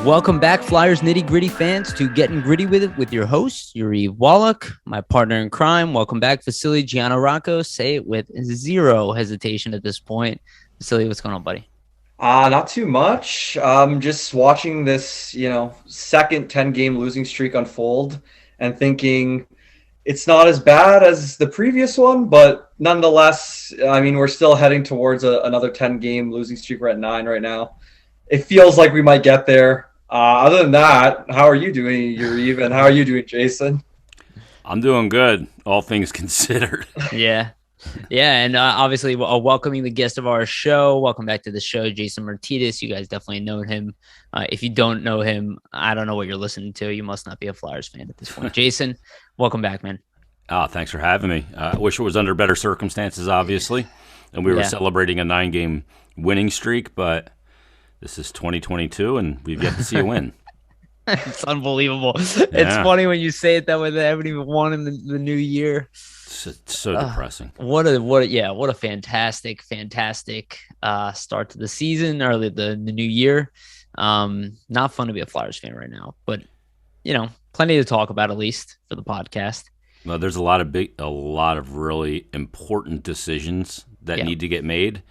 Welcome back, Flyers Nitty Gritty fans, to Getting Gritty with It with your host, Yariv, Wolok, my partner in crime. Welcome back, Vasili, Gianarakos. Say it with zero hesitation at this point. Vasili, what's going on, buddy? Not too much. Just watching this, second 10-game losing streak unfold and thinking it's not as bad as the previous one, but nonetheless, I mean, we're still heading towards another 10-game losing streak. We're at 9 right now. It feels like we might get there. Other than that, how are you doing, Yariv, and how are you doing, Jason? I'm doing good, all things considered. Yeah. And obviously welcoming the guest of our show. Welcome back to the show, Jason Myrtetus. You guys definitely know him. If you don't know him, I don't know what you're listening to. You must not be a Flyers fan at this point. Jason, welcome back, man. Thanks for having me. I wish it was under better circumstances, obviously, and we were celebrating a 9-game winning streak, but this is 2022, and we've yet to see a win. It's unbelievable. Yeah. It's funny when you say it that way. They haven't even won in the new year. It's so depressing. What a fantastic start to the season, or the new year. Not fun to be a Flyers fan right now, but plenty to talk about, at least for the podcast. Well, there's a lot of really important decisions that need to get made,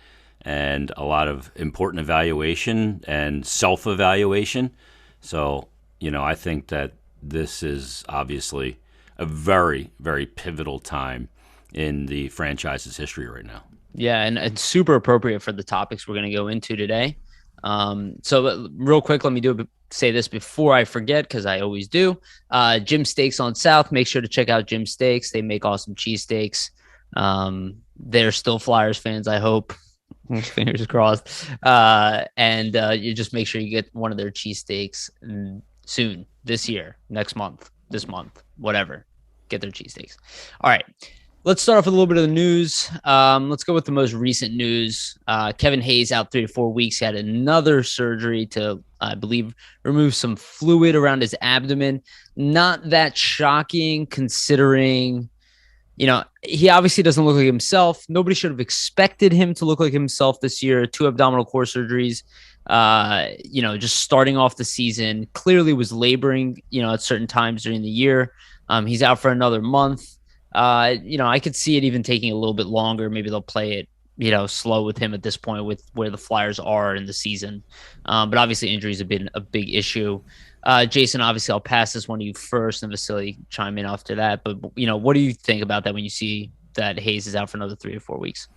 and a lot of important evaluation and self-evaluation. So, I think that this is obviously a very, very pivotal time in the franchise's history right now. Yeah, and it's super appropriate for the topics we're going to go into today. So real quick, let me say this before I forget, because I always do. Jim Steaks on South. Make sure to check out Jim Steaks. They make awesome cheesesteaks. They're still Flyers fans, I hope. Fingers crossed. And you just make sure you get one of their cheesesteaks soon, this year, next month, this month, whatever. Get their cheesesteaks. All right. Let's start off with a little bit of the news. Let's go with the most recent news. Kevin Hayes out 3 to 4 weeks. He had another surgery to, I believe, remove some fluid around his abdomen. Not that shocking, considering, he obviously doesn't look like himself. Nobody should have expected him to look like himself this year. 2 abdominal core surgeries. Just starting off the season, clearly was laboring, at certain times during the year. He's out for another month. I could see it even taking a little bit longer. Maybe they'll play it, slow with him at this point with where the Flyers are in the season. But obviously injuries have been a big issue. Jason, obviously I'll pass this one to you first, and Vasili chime in after that. But, what do you think about that when you see that Hayes is out for another 3 or 4 weeks?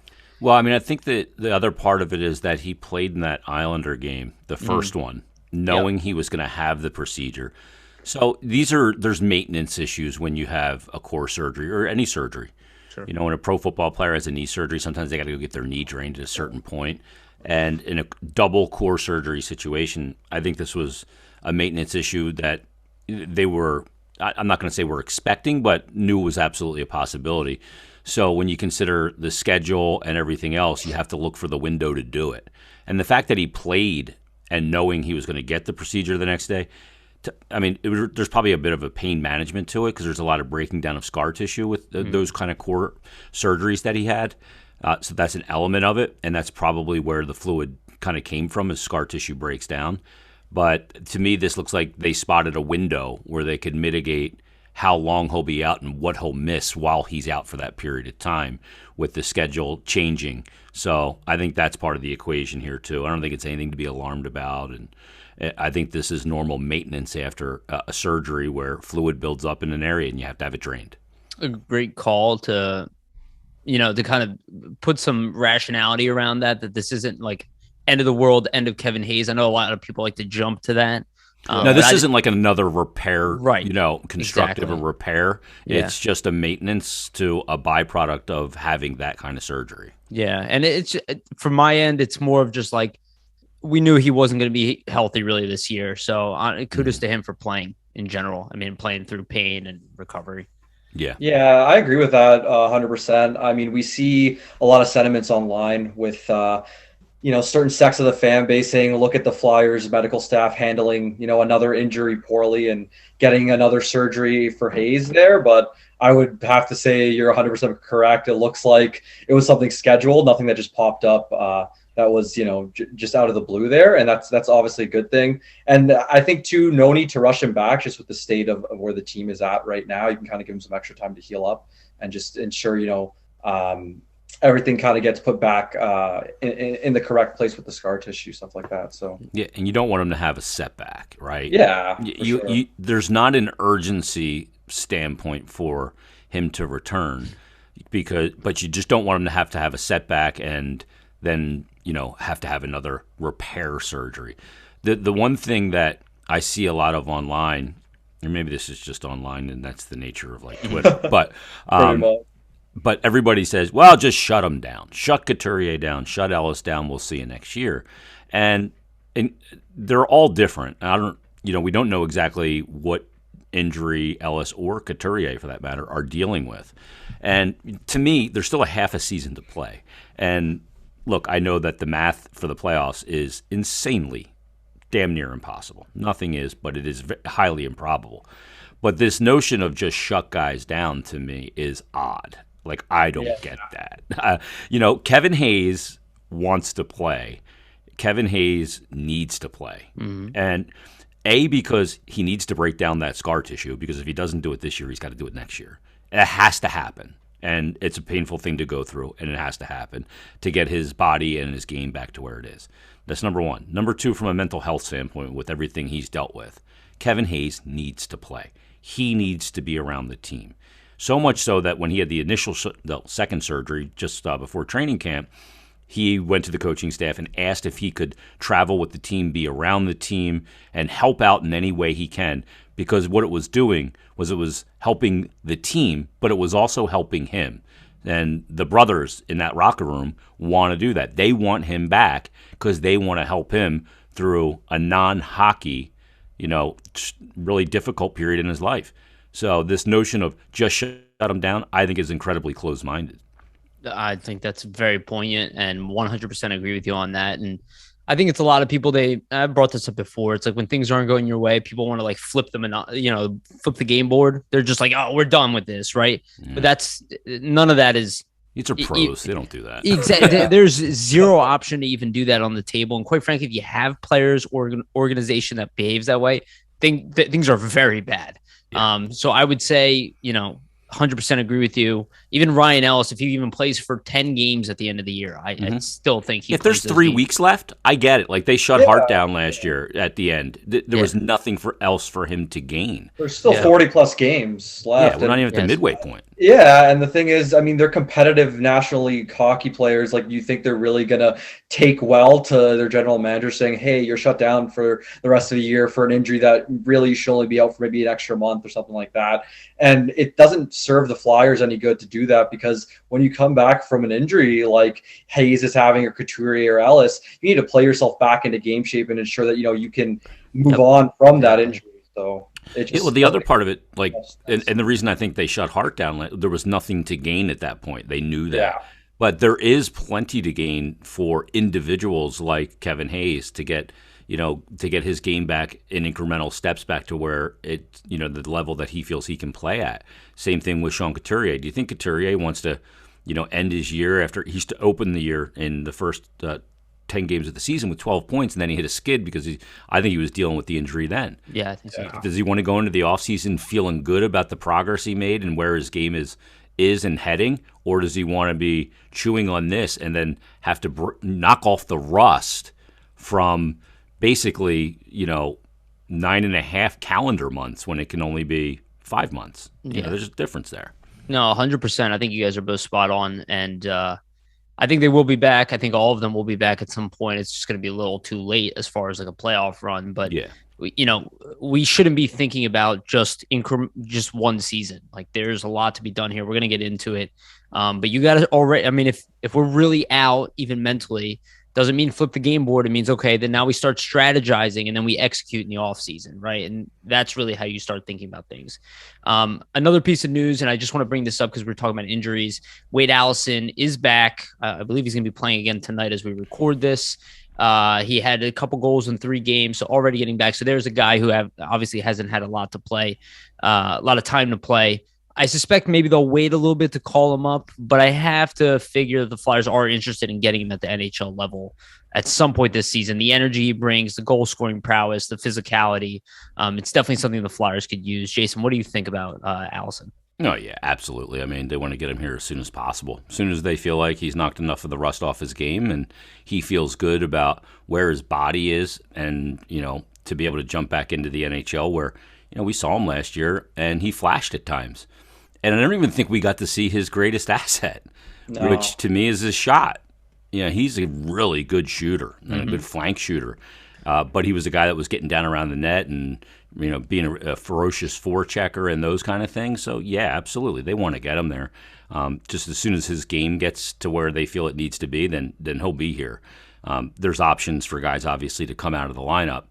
Well, I mean, I think that the other part of it is that he played in that Islander game, the first one, knowing he was going to have the procedure. So there's maintenance issues when you have a core surgery or any surgery. Sure. When a pro football player has a knee surgery, sometimes they got to go get their knee drained at a certain point. And in a double core surgery situation, I think this was a maintenance issue that they were, I'm not going to say we're expecting, but knew was absolutely a possibility. So when you consider the schedule and everything else, you have to look for the window to do it. And the fact that he played and knowing he was going to get the procedure the next day, there's probably a bit of a pain management to it, because there's a lot of breaking down of scar tissue with those kind of core surgeries that he had. So that's an element of it, and that's probably where the fluid kind of came from, as scar tissue breaks down. But to me, this looks like they spotted a window where they could mitigate how long he'll be out and what he'll miss while he's out for that period of time, with the schedule changing. So I think that's part of the equation here too. I don't think it's anything to be alarmed about, and I think this is normal maintenance after a surgery where fluid builds up in an area and you have to have it drained. A great call to kind of put some rationality around that this isn't like end of the world, end of Kevin Hayes. I know a lot of people like to jump to that. No, this isn't like another repair, right? Constructive or repair. Yeah. It's just a maintenance to a byproduct of having that kind of surgery. Yeah, and it's from my end, it's more of just like, we knew he wasn't going to be healthy really this year. So kudos to him for playing in general. I mean, playing through pain and recovery. Yeah. Yeah, I agree with that 100%. I mean, we see a lot of sentiments online with, certain sects of the fan base saying, look at the Flyers medical staff handling, another injury poorly and getting another surgery for Hayes there. But I would have to say you're 100% correct. It looks like it was something scheduled, nothing that just popped up that was, just out of the blue there. And that's obviously a good thing. And I think too, no need to rush him back just with the state of where the team is at right now. You can kind of give him some extra time to heal up and just ensure, everything kind of gets put back in the correct place with the scar tissue, stuff like that. So yeah, and you don't want him to have a setback, right? Yeah, there's not an urgency standpoint for him to return but you just don't want him to have a setback and then have to have another repair surgery. The one thing that I see a lot of online, or maybe this is just online and that's the nature of like Twitter, but everybody says, well, just shut him down. Shut Couturier down. Shut Ellis down. We'll see you next year. And they're all different. We don't know exactly what injury Ellis or Couturier, for that matter, are dealing with. And to me, there's still a half a season to play. And look, I know that the math for the playoffs is insanely damn near impossible. Nothing is, but it is highly improbable. But this notion of just shut guys down to me is odd. Like, I don't get that. Kevin Hayes wants to play. Kevin Hayes needs to play. Mm-hmm. And because he needs to break down that scar tissue, because if he doesn't do it this year, he's got to do it next year. It has to happen. And it's a painful thing to go through, and it has to happen to get his body and his game back to where it is. That's number one. Number two, from a mental health standpoint, with everything he's dealt with, Kevin Hayes needs to play. He needs to be around the team. So much so that when he had the second surgery just before training camp, he went to the coaching staff and asked if he could travel with the team, be around the team, and help out in any way he can. Because what it was doing was it was helping the team, but it was also helping him. And the brothers in that locker room want to do that. They want him back because they want to help him through a non-hockey, really difficult period in his life. So this notion of just shut him down, I think is incredibly closed-minded. I think that's very poignant and 100% agree with you on that. And I think it's a lot of people, I brought this up before. It's like when things aren't going your way, people want to like flip them and, flip the game board. They're just like, oh, we're done with this. Right. Yeah. But none of that is. These are pros. They don't do that. Exactly. There's zero option to even do that on the table. And quite frankly, if you have players or an organization that behaves that way, things are very bad. Yeah. So I would say, 100% agree with you. Even Ryan Ellis, if he even plays for 10 games at the end of the year, I still think if there's 3 weeks left, I get it. Like they shut Hart down last year at the end. There was nothing else for him to gain. There's still 40 plus games left. Yeah, we're not even at the midway point. Yeah, and the thing is, they're competitive National League hockey players. Like, you think they're really going to take well to their general manager saying, hey, you're shut down for the rest of the year for an injury that really you should only be out for maybe an extra month or something like that. And it doesn't serve the Flyers any good to do that, because when you come back from an injury like Hayes is having, or Couturier or Ellis, you need to play yourself back into game shape and ensure that, you can move on from that injury. So the other part of it, and the reason I think they shut Hart down, there was nothing to gain at that point. They knew that. Yeah. But there is plenty to gain for individuals like Kevin Hayes to get his game back in incremental steps back to where the level that he feels he can play at. Same thing with Sean Couturier. Do you think Couturier wants to, end his year after he's to open the year in the first 10 games of the season with 12 points, and then he hit a skid because I think he was dealing with the injury then. Yeah, I think so. Does he want to go into the offseason feeling good about the progress he made and where his game is and heading, or does he want to be chewing on this and then have to knock off the rust from basically, 9.5 calendar months when it can only be 5 months? There's a difference there. No, 100%. I think you guys are both spot on, and I think they will be back. I think all of them will be back at some point. It's just going to be a little too late as far as like a playoff run. But, we shouldn't be thinking about just one season. Like, there's a lot to be done here. We're going to get into it. But you got to already, if we're really out, even mentally, doesn't mean flip the game board. It means, okay, then now we start strategizing and then we execute in the off season, right? And that's really how you start thinking about things. Another piece of news, and I just want to bring this up because we're talking about injuries. Wade Allison is back. I believe he's going to be playing again tonight as we record this. He had a couple goals in 3 games, so already getting back. So there's a guy who obviously hasn't had a lot to play, a lot of time to play. I suspect maybe they'll wait a little bit to call him up, but I have to figure that the Flyers are interested in getting him at the NHL level at some point this season. The energy he brings, the goal scoring prowess, the physicality, it's definitely something the Flyers could use. Jason, what do you think about Allison? No, yeah, absolutely. I mean, they want to get him here as soon as possible. As soon as they feel like he's knocked enough of the rust off his game and he feels good about where his body is and, to be able to jump back into the NHL where, we saw him last year and he flashed at times. And I don't even think we got to see his greatest asset, which to me is his shot. He's a really good shooter and a good flank shooter. But he was a guy that was getting down around the net and, being a ferocious forechecker and those kind of things. So, yeah, absolutely. They want to get him there. Just as soon as his game gets to where they feel it needs to be, then he'll be here. There's options for guys, obviously, to come out of the lineup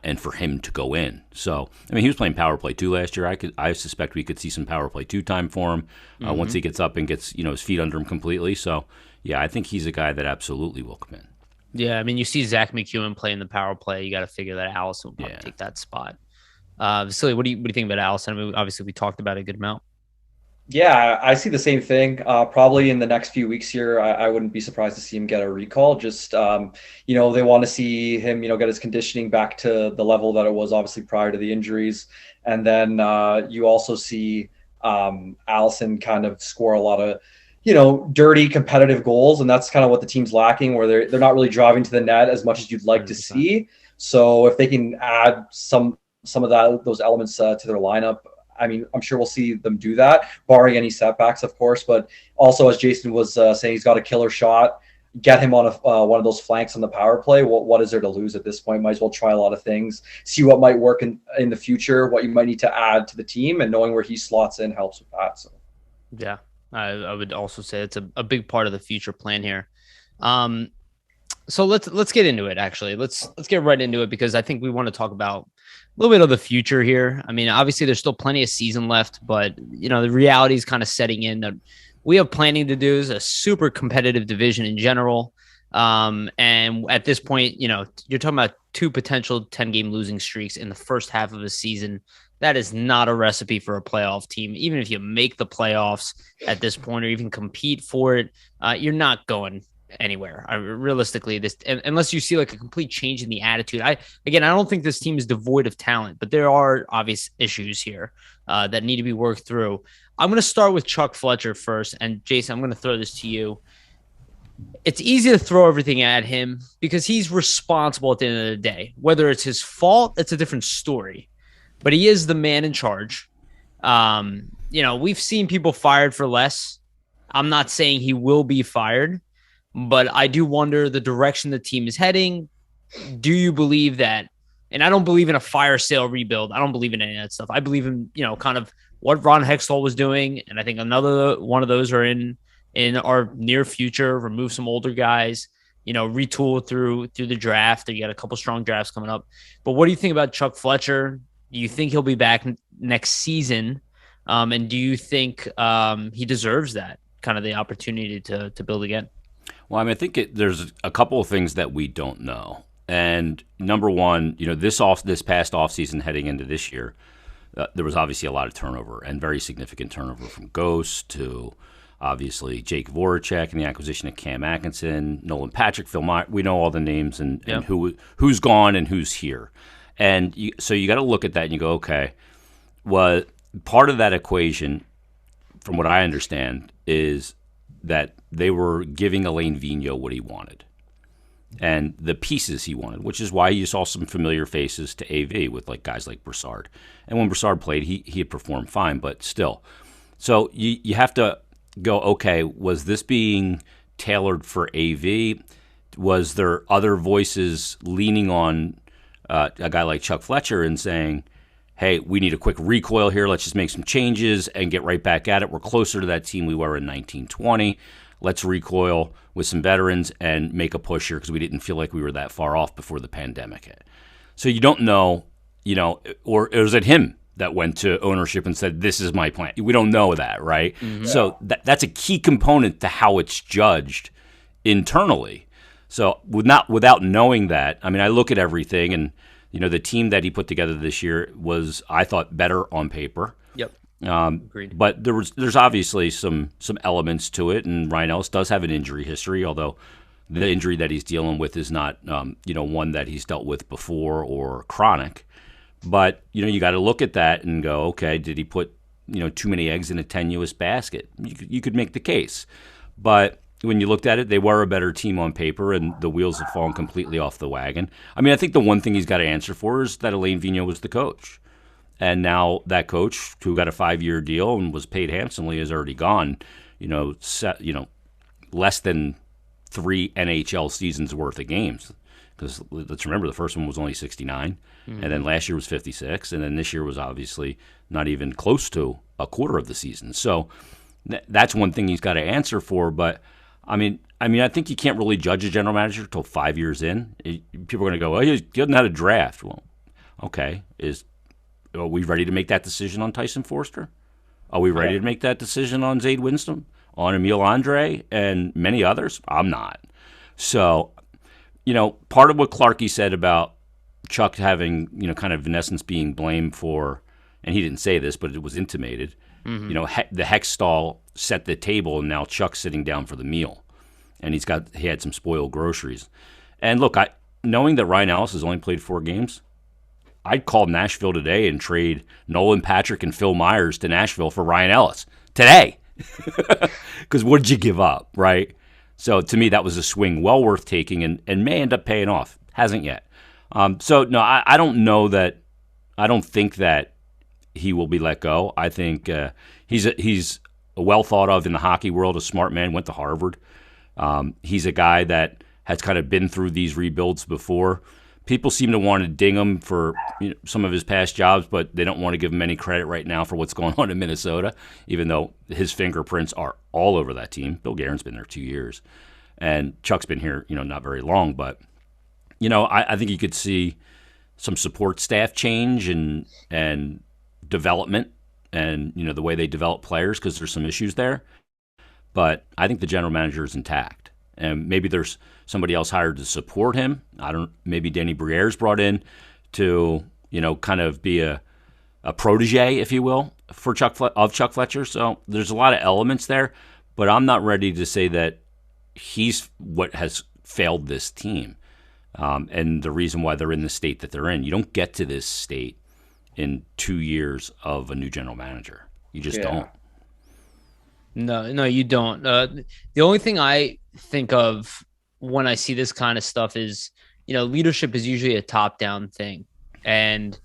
and for him to go in. So, he was playing power play 2 last year. I suspect we could see some power play 2 time for him once he gets up and gets, his feet under him completely. So, yeah, I think he's a guy that absolutely will come in. Yeah, you see Zach McEwen playing the power play. You got to figure that Allison will probably take that spot. Vasili, what do you think about Allison? Obviously, we talked about it a good amount. Yeah, I see the same thing. Probably in the next few weeks here, I wouldn't be surprised to see him get a recall. Just, they want to see him, get his conditioning back to the level that it was obviously prior to the injuries. And then you also see Allison kind of score a lot of, dirty competitive goals. And that's kind of what the team's lacking, where they're not really driving to the net as much as you'd like 100%. To see. So if they can add some of those elements to their lineup, I'm sure we'll see them do that, barring any setbacks, of course. But also, as Jason was saying, he's got a killer shot. Get him on one of those flanks on the power play. What is there to lose at this point? Might as well try a lot of things, see what might work in the future, what you might need to add to the team, and knowing where he slots in helps with that. So, yeah, I would also say it's a big part of the future plan here. So let's get into it. Actually, let's get right into it because I think we want to talk about a little bit of the future here. Obviously there's still plenty of season left, but the reality is kind of setting in that we have planning to do. Is a super competitive division in general. And at this point, you're talking about 2 potential 10-game losing streaks in the first half of a season. That is not a recipe for a playoff team. Even if you make the playoffs at this point or even compete for it, you're not going anywhere. Realistically, unless you see like a complete change in the attitude. I don't think this team is devoid of talent, but there are obvious issues here that need to be worked through. I'm going to start with Chuck Fletcher first, and Jason, I'm going to throw this to you. It's easy to throw everything at him because he's responsible at the end of the day. Whether it's his fault, it's a different story, but he is the man in charge. We've seen people fired for less. I'm not saying he will be fired, but I do wonder the direction the team is heading. Do you believe that? And I don't believe in a fire sale rebuild. I don't believe in any of that stuff. I believe in, kind of what Ron Hextall was doing. And I think another one of those are in our near future. Remove some older guys, retool through the draft. You got a couple strong drafts coming up. But what do you think about Chuck Fletcher? Do you think he'll be back next season? And do you think he deserves that kind of the opportunity to build again? Well, I think there's a couple of things that we don't know. And number one, this past offseason heading into this year, there was obviously a lot of turnover and very significant turnover from Ghost to obviously Jake Voracek and the acquisition of Cam Atkinson, Nolan Patrick, Phil Meyer. We know all the names and who's gone and who's here. And so you got to look at that and you go, okay, well, part of that equation, from what I understand, is that they were giving Alain Vigneault what he wanted and the pieces he wanted, which is why you saw some familiar faces to AV with guys like Brassard. And when Brassard played, he had performed fine, but still. So you have to go, okay, was this being tailored for AV? Was there other voices leaning on a guy like Chuck Fletcher and saying, hey, we need a quick recoil here. Let's just make some changes and get right back at it. We're closer to that team we were in 1920. Let's recoil with some veterans and make a push here because we didn't feel like we were that far off before the pandemic hit. So you don't know, or was it him that went to ownership and said, this is my plan? We don't know that, right? Mm-hmm. So that's a key component to how it's judged internally. So without knowing that, I look at everything and, the team that he put together this year was, I thought, better on paper. Yep. Agreed. But there's obviously some elements to it, and Ryan Ellis does have an injury history, although the injury that he's dealing with is not one that he's dealt with before or chronic. But you got to look at that and go, okay, did he put too many eggs in a tenuous basket? You could make the case, but when you looked at it, they were a better team on paper, and the wheels have fallen completely off the wagon. I mean, I think the one thing he's got to answer for is that Alain Vigneault was the coach. And now that coach, who got a 5-year deal and was paid handsomely, is already gone. Less than 3 NHL seasons worth of games. Because let's remember, the first one was only 69, and then last year was 56, and then this year was obviously not even close to a quarter of the season. So that's one thing he's got to answer for. But I mean, I think you can't really judge a general manager until 5 years in. People are going to go, "Oh, he doesn't have a draft." Well, okay, are we ready to make that decision on Tyson Forster? Are we ready to make that decision on Zade Winston, on Emile Andre, and many others? I'm not. So, part of what Clarkey said about Chuck having, kind of in essence being blamed for, and he didn't say this, but it was intimated, the Hextall set the table, and now Chuck's sitting down for the meal. And he had some spoiled groceries. And look, knowing that Ryan Ellis has only played 4 games, I'd call Nashville today and trade Nolan Patrick and Phil Myers to Nashville for Ryan Ellis today. Because what did you give up, right? So to me, that was a swing well worth taking and may end up paying off. Hasn't yet. So no, I don't know that. I don't think that he will be let go. I think he's a well thought of in the hockey world, a smart man, went to Harvard. He's a guy that has kind of been through these rebuilds before. People seem to want to ding him for some of his past jobs, but they don't want to give him any credit right now for what's going on in Minnesota, even though his fingerprints are all over that team. Bill Guerin's been there 2 years, and Chuck's been here, not very long. But, I think you could see some support staff change and development and, the way they develop players, because there's some issues there. But I think the general manager is intact. And maybe there's somebody else hired to support him. Maybe Danny Briere's brought in to, kind of be a protege, if you will, for Chuck Fletcher. So there's a lot of elements there, but I'm not ready to say that he's what has failed this team. And the reason why they're in the state that they're in. You don't get to this state in 2 years of a new general manager. You just don't. No, you don't. The only thing I think of when I see this kind of stuff is, leadership is usually a top-down thing. And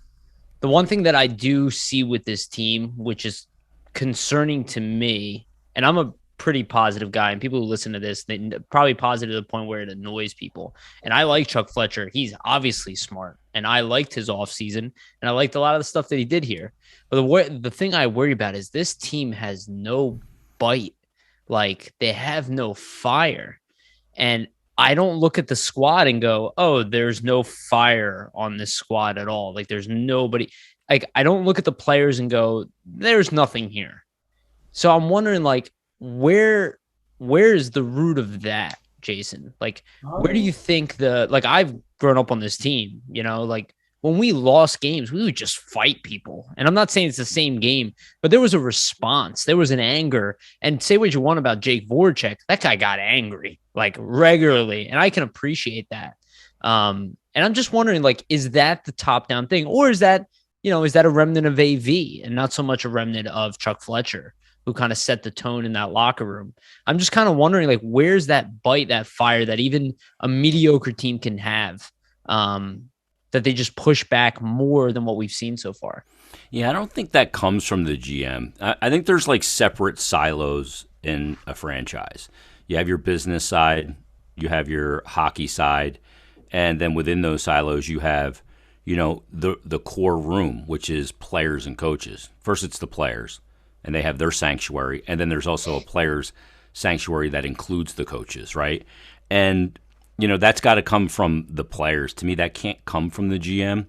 the one thing that I do see with this team, which is concerning to me, and I'm a pretty positive guy, and people who listen to this, they probably positive to the point where it annoys people. And I like Chuck Fletcher. He's obviously smart, and I liked his offseason, and I liked a lot of the stuff that he did here. But the thing I worry about is this team has no bite. Like, they have no fire. And I don't look at the squad and go, oh, there's no fire on this squad at all. Like, there's nobody. Like, I don't look at the players and go, there's nothing here. So I'm wondering, like, where is the root of that, Jason? Like, where do you think I've grown up on this team, like, when we lost games, we would just fight people. And I'm not saying it's the same game, but there was a response. There was an anger. And say what you want about Jake Voracek, that guy got angry, like, regularly. And I can appreciate that. And I'm just wondering, like, is that the top-down thing? Or is that a remnant of AV and not so much a remnant of Chuck Fletcher, who kind of set the tone in that locker room? I'm just kind of wondering, like, where's that bite, that fire that even a mediocre team can have? That they just push back more than what we've seen so far. Yeah, I don't think that comes from the GM. I think there's like separate silos in a franchise. You have your business side, you have your hockey side, and then within those silos you have, the core room, which is players and coaches. First it's the players, and they have their sanctuary, and then there's also a players sanctuary that includes the coaches, right? And that's got to come from the players. To me, that can't come from the GM.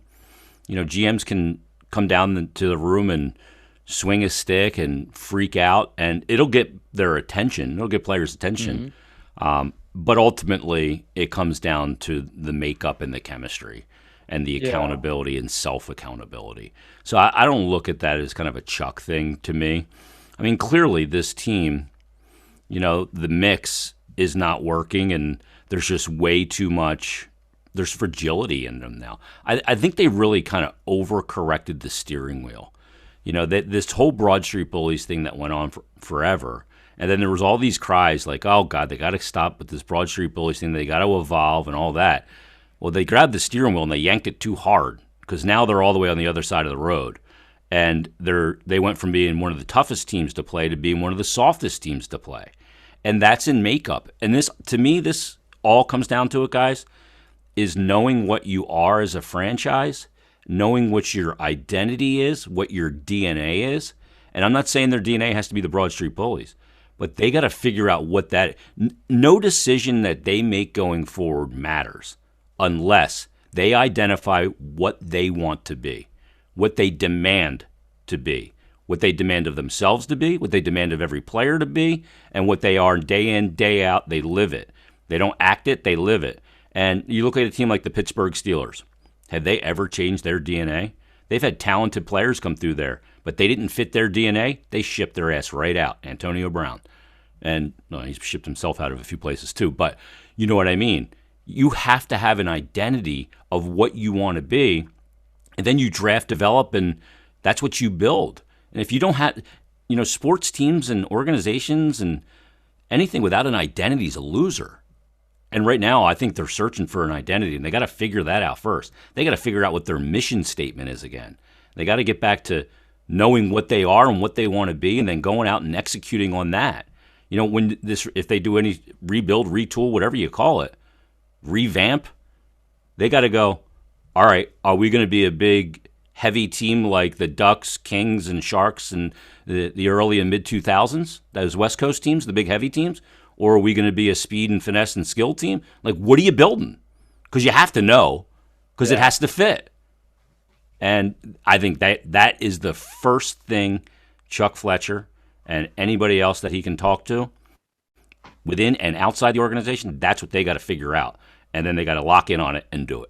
GMs can come down to the room and swing a stick and freak out, and it'll get their attention. It'll get players' attention. But ultimately, it comes down to the makeup and the chemistry. and the Yeah. accountability and self-accountability. So I don't look at that as kind of a Chuck thing to me. I mean, clearly this team, the mix is not working, and there's just way too much. There's fragility in them now. I think they really kind of overcorrected the steering wheel. This whole Broad Street Bullies thing that went on forever. And then there was all these cries like, oh, God, they got to stop with this Broad Street Bullies thing. They got to evolve and all that. Well, they grabbed the steering wheel and they yanked it too hard because now they're all the way on the other side of the road. And they went from being one of the toughest teams to play to being one of the softest teams to play. And that's in makeup. And this, to me, this all comes down to it, guys, is knowing what you are as a franchise, knowing what your identity is, what your DNA is. And I'm not saying their DNA has to be the Broad Street Bullies, but they got to figure out what that. No decision that they make going forward matters unless they identify what they want to be, what they demand to be, what they demand of themselves to be, what they demand of every player to be, and what they are day in, day out. They live it. They don't act it, they live it. And you look at a team like the Pittsburgh Steelers. Have they ever changed their DNA? They've had talented players come through there, but they didn't fit their DNA. They shipped their ass right out. Antonio Brown. And he's shipped himself out of a few places too, but you know what I mean. You have to have an identity of what you want to be, and then you draft, develop, and that's what you build. And if you don't have, sports teams and organizations and anything without an identity is a loser. And right now, I think they're searching for an identity, and they got to figure that out first. They got to figure out what their mission statement is again. They got to get back to knowing what they are and what they want to be, and then going out and executing on that. If they do any rebuild, retool, whatever you call it, revamp, they got to go, all right, are we going to be a big, heavy team like the Ducks, Kings, and Sharks in the early and mid-2000s, those West Coast teams, the big, heavy teams? Or are we going to be a speed and finesse and skill team? Like, what are you building? Because you have to know, because it has to fit. And I think that is the first thing Chuck Fletcher and anybody else that he can talk to within and outside the organization, that's what they got to figure out. And then they got to lock in on it and do it.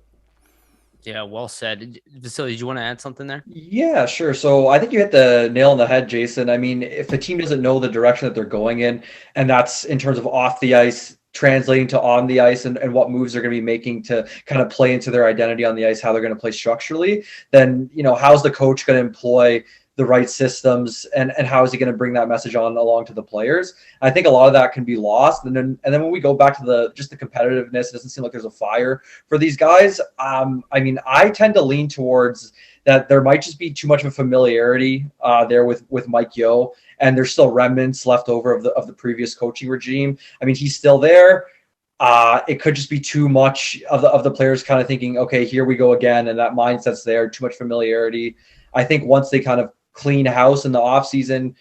Yeah, well said. Vasili, did you want to add something there? Yeah, sure. So I think you hit the nail on the head, Jason. I mean, if a team doesn't know the direction that they're going in, and that's in terms of off the ice, translating to on the ice, and what moves they're going to be making to kind of play into their identity on the ice, how they're going to play structurally, then, how's the coach going to employ the right systems, and how is he going to bring that message on along to the players? I think a lot of that can be lost. And then when we go back to the competitiveness, it doesn't seem like there's a fire for these guys. I mean, I tend to lean towards that there might just be too much of a familiarity there with Mike Yeo, and there's still remnants left over of the previous coaching regime. I mean, he's still there. It could just be too much of the players kind of thinking, okay, here we go again, and that mindset's there, too much familiarity. I think once they kind of clean house in the offseason,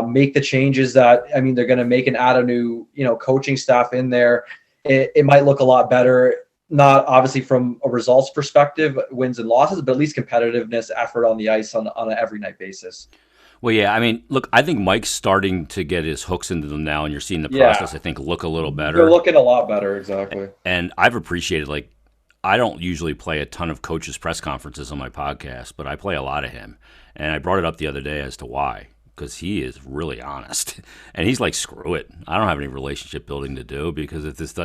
make the changes that, I mean, they're going to make and add a new, coaching staff in there, it might look a lot better. Not obviously from a results perspective, wins and losses, but at least competitiveness, effort on the ice on an every night basis. Well, yeah, I mean, look, I think Mike's starting to get his hooks into them now, and you're seeing the process, I think, look a little better. They're looking a lot better, exactly. And I've appreciated, like, I don't usually play a ton of coaches' press conferences on my podcast, but I play a lot of him. And I brought it up the other day as to why, because he is really honest. And he's like, screw it. I don't have any relationship building to do, because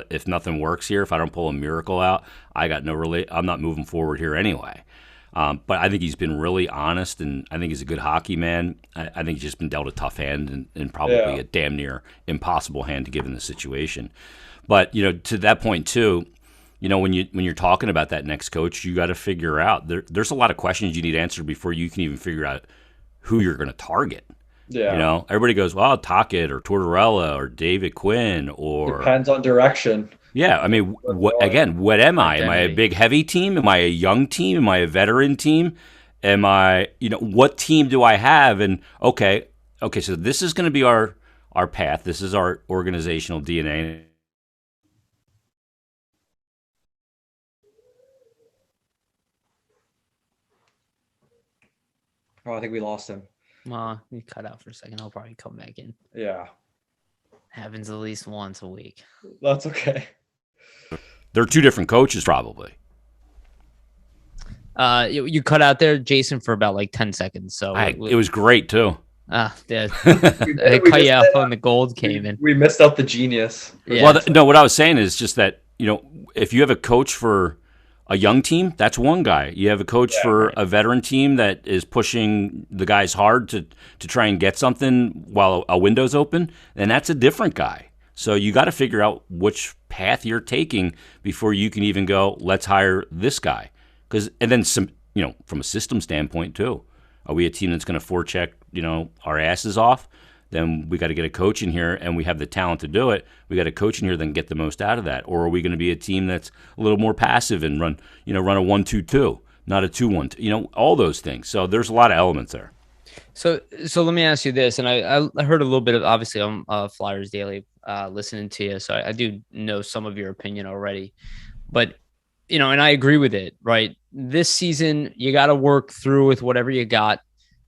if nothing works here, if I don't pull a miracle out, I'm not moving forward here anyway. But I think he's been really honest, and I think he's a good hockey man. I think he's just been dealt a tough hand and probably a damn near impossible hand given the situation. But, to that point too, when you're talking about that next coach, you got to figure out there's a lot of questions you need answered before you can even figure out who you're going to target. Yeah. Everybody goes, well, Tocchet or Tortorella or David Quinn or depends on direction. Yeah, I mean, what am I? Am I a big heavy team? Am I a young team? Am I a veteran team? Am I, what team do I have? And okay, so this is going to be our path. This is our organizational DNA. Oh, I think we lost him. Well, he cut out for a second. He'll probably come back in. Yeah. Happens at least once a week. That's okay. They're two different coaches, probably. You cut out there, Jason, for about like 10 seconds. So it was great too. Yeah, they cut you off when the gold came in. We missed out the genius. Yeah. Well, no, what I was saying is just that, if you have a coach for a young team, that's one guy. You have a coach for a veteran team that is pushing the guys hard to try and get something while a window's open, and that's a different guy. So you got to figure out which path you're taking before you can even go, let's hire this guy. And then some, from a system standpoint too. Are we a team that's going to forecheck, our asses off? Then we got to get a coach in here, and we have the talent to do it. We got a coach in here that can get the most out of that. Or are we going to be a team that's a little more passive and run a 1-2-2, not a 2-1, all those things. So there's a lot of elements there. So let me ask you this, and I heard a little bit of, obviously on Flyers Daily, listening to you, so I do know some of your opinion already, but and I agree with it, right? This season, you got to work through with whatever you got.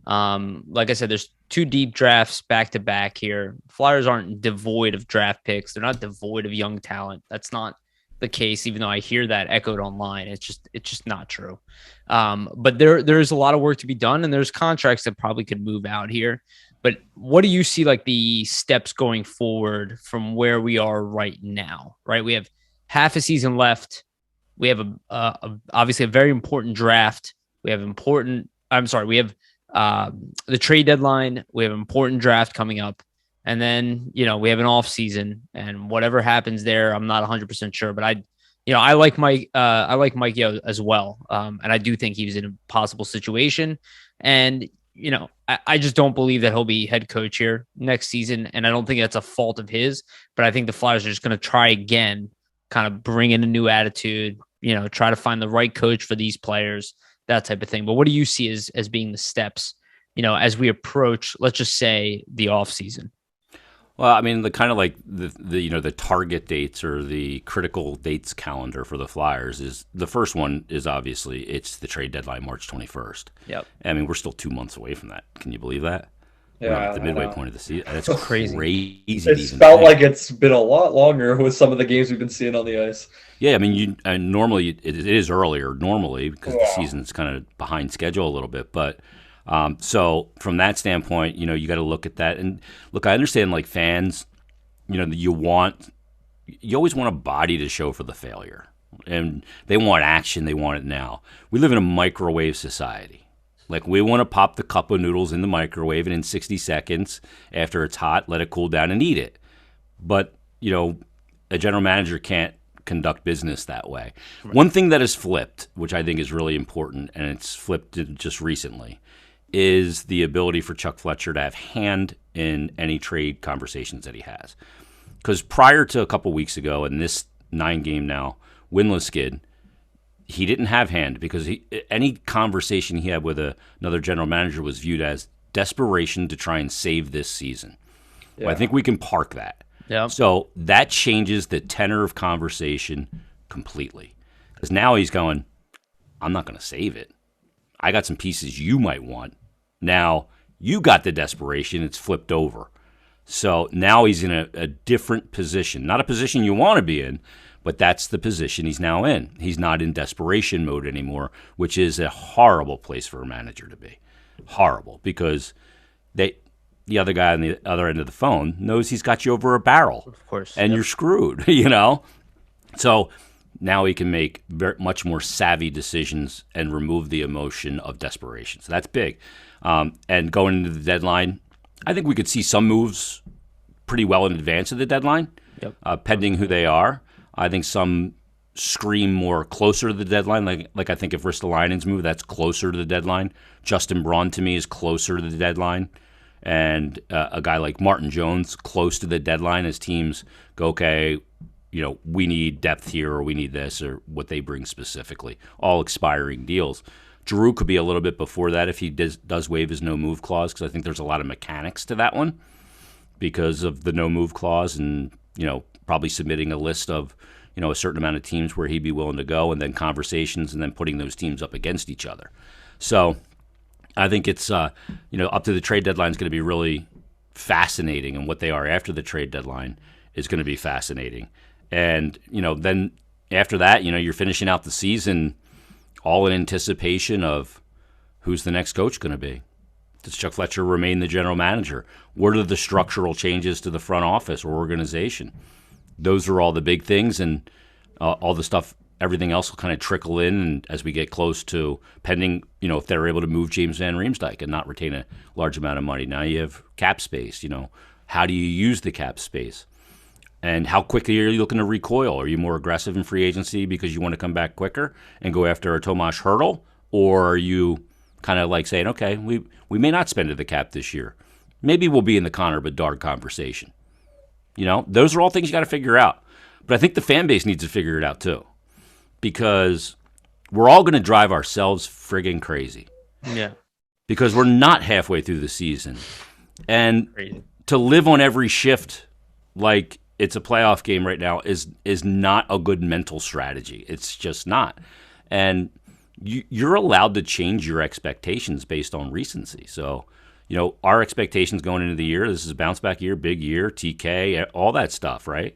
Like I said, there's 2 deep drafts back to back here. Flyers aren't devoid of draft picks. They're not devoid of young talent. That's not the case, even though I hear that echoed online. It's just not true. But there's a lot of work to be done, and there's contracts that probably could move out here. But what do you see like the steps going forward from where we are right now, right? We have half a season left. We have obviously a very important draft. We have the trade deadline. We have an important draft coming up. And then, we have an off season, and whatever happens there, I'm not 100% sure, but I like Mike Yeo as well. And I do think he was in a possible situation, and, I just don't believe that he'll be head coach here next season. And I don't think that's a fault of his, but I think the Flyers are just going to try again, kind of bring in a new attitude, try to find the right coach for these players, that type of thing. But what do you see as being the steps, as we approach, let's just say, the off season? Well, I mean, the kind of like the target dates or the critical dates calendar for the Flyers is the first one is obviously it's the trade deadline, March 21st. Yep. I mean, we're still 2 months away from that. Can you believe that? Yeah, we're at the midway point of the season. That's crazy. It's felt like it's been a lot longer with some of the games we've been seeing on the ice. Yeah, I mean, normally it is earlier normally because the season's kind of behind schedule a little bit, but. So from that standpoint, you got to look at that. And look, I understand like fans, you always want a body to show for the failure, and they want action. They want it now. We live in a microwave society. Like we want to pop the cup of noodles in the microwave and in 60 seconds after it's hot, let it cool down and eat it. But, a general manager can't conduct business that way. Right. One thing that has flipped, which I think is really important, and it's flipped just recently, is the ability for Chuck Fletcher to have hand in any trade conversations that he has. Because prior to a couple weeks ago, in this 9-game now winless skid, he didn't have hand because any conversation he had with another general manager was viewed as desperation to try and save this season. Yeah. Well, I think we can park that. Yeah. So that changes the tenor of conversation completely. Because now he's going, I'm not going to save it. I got some pieces you might want. Now, you got the desperation. It's flipped over. So now he's in a different position. Not a position you want to be in, but that's the position he's now in. He's not in desperation mode anymore, which is a horrible place for a manager to be. Horrible, because the other guy on the other end of the phone knows he's got you over a barrel. Of course. And you're screwed, So now he can make much more savvy decisions and remove the emotion of desperation. So that's big. And going into the deadline, I think we could see some moves pretty well in advance of the deadline, pending who they are. I think some scream more closer to the deadline. Like I think if Ristolainen's move, that's closer to the deadline. Justin Braun, to me, is closer to the deadline. And a guy like Martin Jones, close to the deadline as teams go, okay, we need depth here or we need this or what they bring specifically. All expiring deals. Giroux could be a little bit before that if he does waive his no-move clause, because I think there's a lot of mechanics to that one because of the no-move clause and, probably submitting a list of, a certain amount of teams where he'd be willing to go and then conversations and then putting those teams up against each other. So I think it's, up to the trade deadline is going to be really fascinating, and what they are after the trade deadline is going to be fascinating. And, then after that, you're finishing out the season all in anticipation of who's the next coach going to be. Does Chuck Fletcher remain the general manager? What are the structural changes to the front office or organization? Those are all the big things, and all the stuff, everything else will kind of trickle in and as we get close to pending, if they're able to move James Van Riemsdyk and not retain a large amount of money. Now you have cap space, how do you use the cap space? And how quickly are you looking to recoil? Are you more aggressive in free agency because you want to come back quicker and go after a Tomas Hertl? Or are you kind of like saying, okay, we may not spend to the cap this year. Maybe we'll be in the Connor Bedard conversation. Those are all things you got to figure out. But I think the fan base needs to figure it out too, because we're all going to drive ourselves friggin' crazy. Yeah. Because we're not halfway through the season. And Crazy. To live on every shift like it's a playoff game right now is not a good mental strategy. It's just not. And you're allowed to change your expectations based on recency. So, our expectations going into the year, this is a bounce back year, big year, TK, all that stuff, right?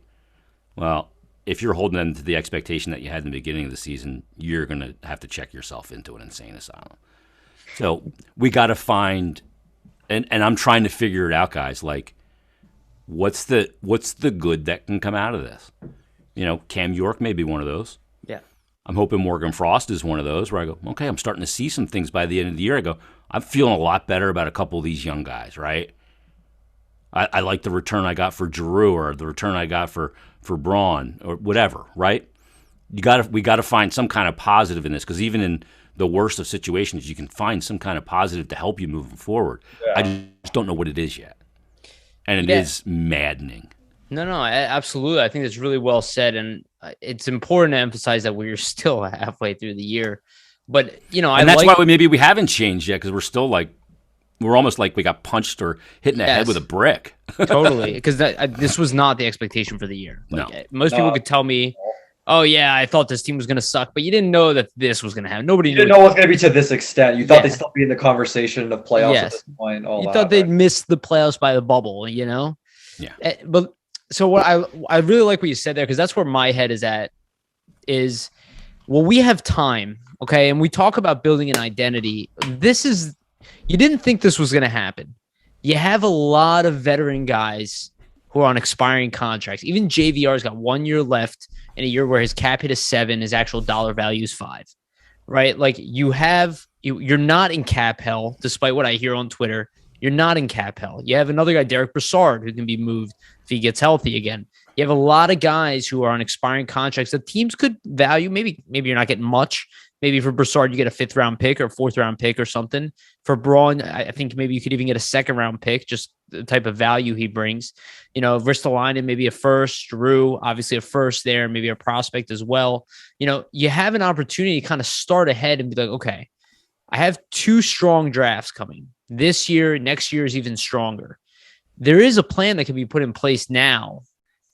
Well, if you're holding them to the expectation that you had in the beginning of the season, you're going to have to check yourself into an insane asylum. So we got to find, and I'm trying to figure it out, guys, like, what's the good that can come out of this? Cam York may be one of those. Yeah. I'm hoping Morgan Frost is one of those where I go, okay, I'm starting to see some things by the end of the year. I go, I'm feeling a lot better about a couple of these young guys, right? I like the return I got for Giroux or the return I got for Braun or whatever, right? We got to find some kind of positive in this, because even in the worst of situations, you can find some kind of positive to help you moving forward. Yeah. I just don't know what it is yet. And it is maddening. No, absolutely. I think that's really well said. And it's important to emphasize that we're still halfway through the year. But, and that's why maybe we haven't changed yet, because we're almost like we got punched or hit in the head with a brick. Totally. Because this was not the expectation for the year. No. Most people could tell me, oh, yeah, I thought this team was going to suck, but you didn't know that this was going to happen. Nobody didn't know it was going to be to this extent. You thought they'd still be in the conversation of playoffs at this point. You thought they'd miss the playoffs by the bubble, Yeah. But so what I really like what you said there, because that's where my head is at, is, well, we have time, okay? And we talk about building an identity. You didn't think this was going to happen. You have a lot of veteran guys who are on expiring contracts. Even JVR's got 1 year left in a year where his cap hit is 7, his actual dollar value is 5, right? Like you're not in cap hell, despite what I hear on Twitter. You're not in cap hell. You have another guy, Derek Brassard, who can be moved if he gets healthy again. You have a lot of guys who are on expiring contracts that teams could value. Maybe you're not getting much. Maybe for Brassard, you get a 5th round pick or 4th round pick or something. For Braun, I think maybe you could even get a 2nd round pick, just the type of value he brings. Ristolainen, maybe a 1st. Drew, obviously a 1st there, maybe a prospect as well. You have an opportunity to kind of start ahead and be like, okay, I have 2 strong drafts coming this year. Next year is even stronger. There is a plan that can be put in place now.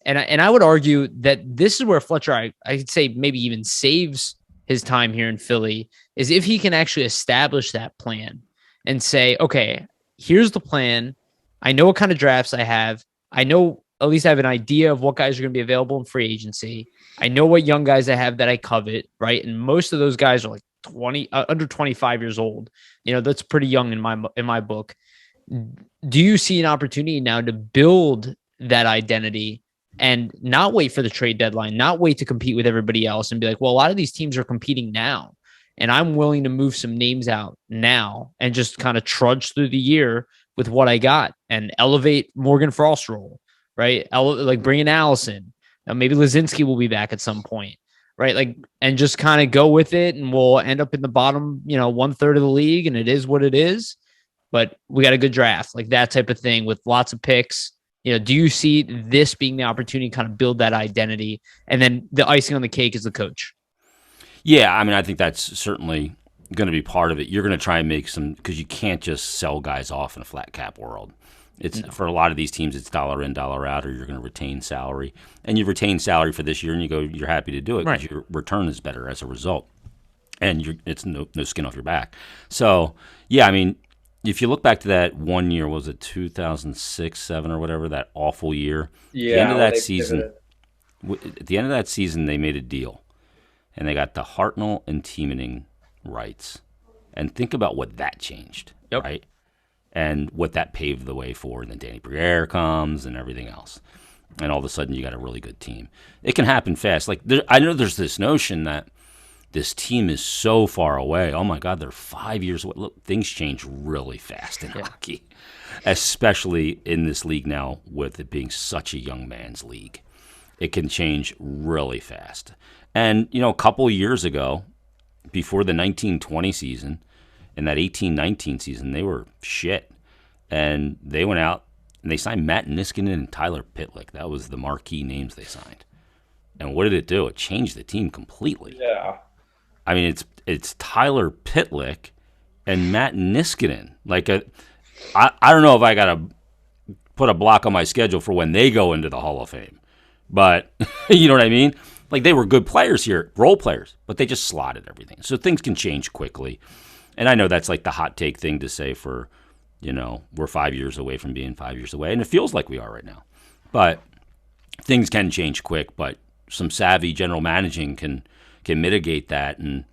And I would argue that this is where Fletcher, I'd say maybe even saves his time here in Philly, is if he can actually establish that plan and say, okay, here's the plan. I know what kind of drafts I have. I know, at least I have an idea of what guys are going to be available in free agency. I know what young guys I have that I covet, right? And most of those guys are like under 25 years old. That's pretty young in my book. Do you see an opportunity now to build that identity and not wait for the trade deadline, not wait to compete with everybody else and be like, well, a lot of these teams are competing now, and I'm willing to move some names out now and just kind of trudge through the year with what I got and elevate Morgan Frost's role, right? Like bring in Allison. Now maybe Lazinski will be back at some point, right? Like, and just kind of go with it, and we'll end up in the bottom, 1/3 of the league, and it is what it is. But we got a good draft, like that type of thing with lots of picks. Do you see this being the opportunity to kind of build that identity, and then the icing on the cake is the coach? Yeah, I mean, I think that's certainly going to be part of it. You're going to try and make some, because you can't just sell guys off in a flat cap world. For a lot of these teams, it's dollar in, dollar out, or you're going to retain salary. And you retain salary for this year, and you're happy to do it because your return is better as a result. And it's no skin off your back. So, yeah, I mean, if you look back to that 1 year, was it 2006, 7 or whatever, that awful year? Yeah. At the end of that season, they made a deal. And they got the Hartnell and Tiemanning rights. And think about what that changed, Yep. right? And what that paved the way for. And then Danny Briere comes and everything else. And all of a sudden, you got a really good team. It can happen fast. Like I know there's this notion that this team is so far away. Oh, my God, they're 5 years away. Look, things change really fast in hockey, especially in this league now with it being such a young man's league. It can change really fast. And, a couple of years ago, before the 1920 season and that 18-19 season, they were shit. And they went out and they signed Matt Niskanen and Tyler Pitlick. That was the marquee names they signed. And what did it do? It changed the team completely. Yeah. I mean, it's Tyler Pitlick and Matt Niskanen. Like, I don't know if I got to put a block on my schedule for when they go into the Hall of Fame. But, you know what I mean? Like, they were good players here, role players, but they just slotted everything. So things can change quickly. And I know that's like the hot take thing to say for, we're 5 years away from being 5 years away. And it feels like we are right now. But things can change quick, but some savvy general managing can mitigate that. And,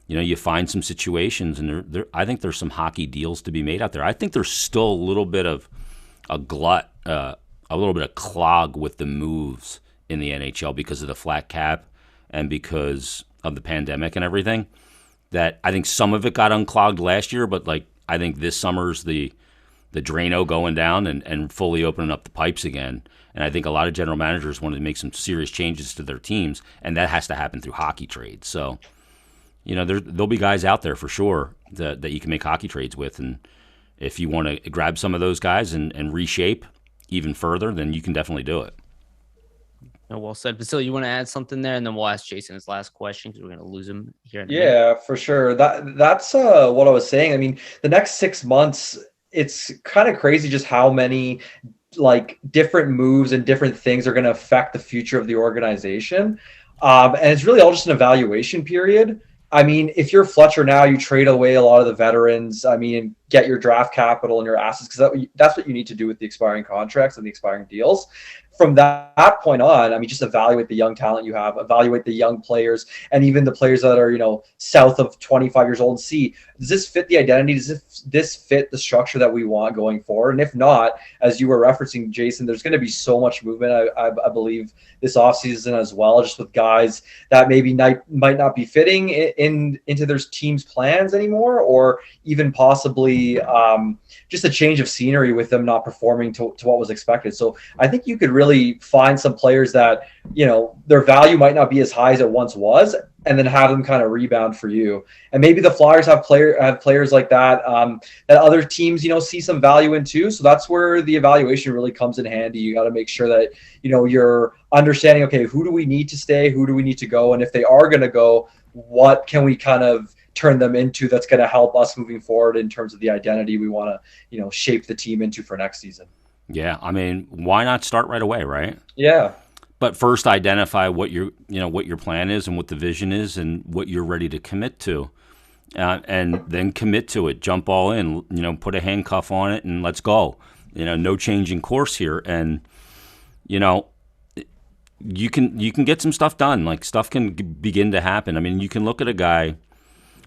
you find some situations. And I think there's some hockey deals to be made out there. I think there's still a little bit of a glut, a little bit of clog with the moves in the NHL because of the flat cap and because of the pandemic and everything. That I think some of it got unclogged last year, but I think this summer's the Drano going down and fully opening up the pipes again. And I think a lot of general managers want to make some serious changes to their teams, and that has to happen through hockey trades. So, there'll be guys out there for sure that you can make hockey trades with. And if you want to grab some of those guys and reshape even further, then you can definitely do it. Well said. Vasili, you want to add something there? And then we'll ask Jason his last question because we're going to lose him here in a minute. For sure. That's what I was saying. I mean, the next 6 months, it's kind of crazy just how many different moves and different things are going to affect the future of the organization. And it's really all just an evaluation period. I mean, if you're Fletcher now, you trade away a lot of the veterans, and get your draft capital and your assets, because that's what you need to do with the expiring contracts and the expiring deals. From that point on, just evaluate the young talent you have, evaluate the young players, and even the players that are, south of 25 years old, and see, does this fit the identity? Does this fit the structure that we want going forward? And if not, as you were referencing, Jason, there's going to be so much movement, I believe, this offseason as well, just with guys that maybe might not be fitting into their team's plans anymore, or even possibly just a change of scenery with them not performing to what was expected. So I think you could really find some players that, their value might not be as high as it once was, and then have them kind of rebound for you. And maybe the Flyers have players like that, that other teams, see some value in too. So that's where the evaluation really comes in handy. You got to make sure that, you're understanding, okay, who do we need to stay? Who do we need to go? And if they are going to go, what can we kind of turn them into that's going to help us moving forward in terms of the identity we want to, shape the team into for next season. Yeah, why not start right away, right? Yeah. But first identify what your plan is and what the vision is and what you're ready to commit to. And then commit to it, jump all in, put a handcuff on it and let's go. No changing course here. And, you can get some stuff done. Stuff can begin to happen. You can look at a guy.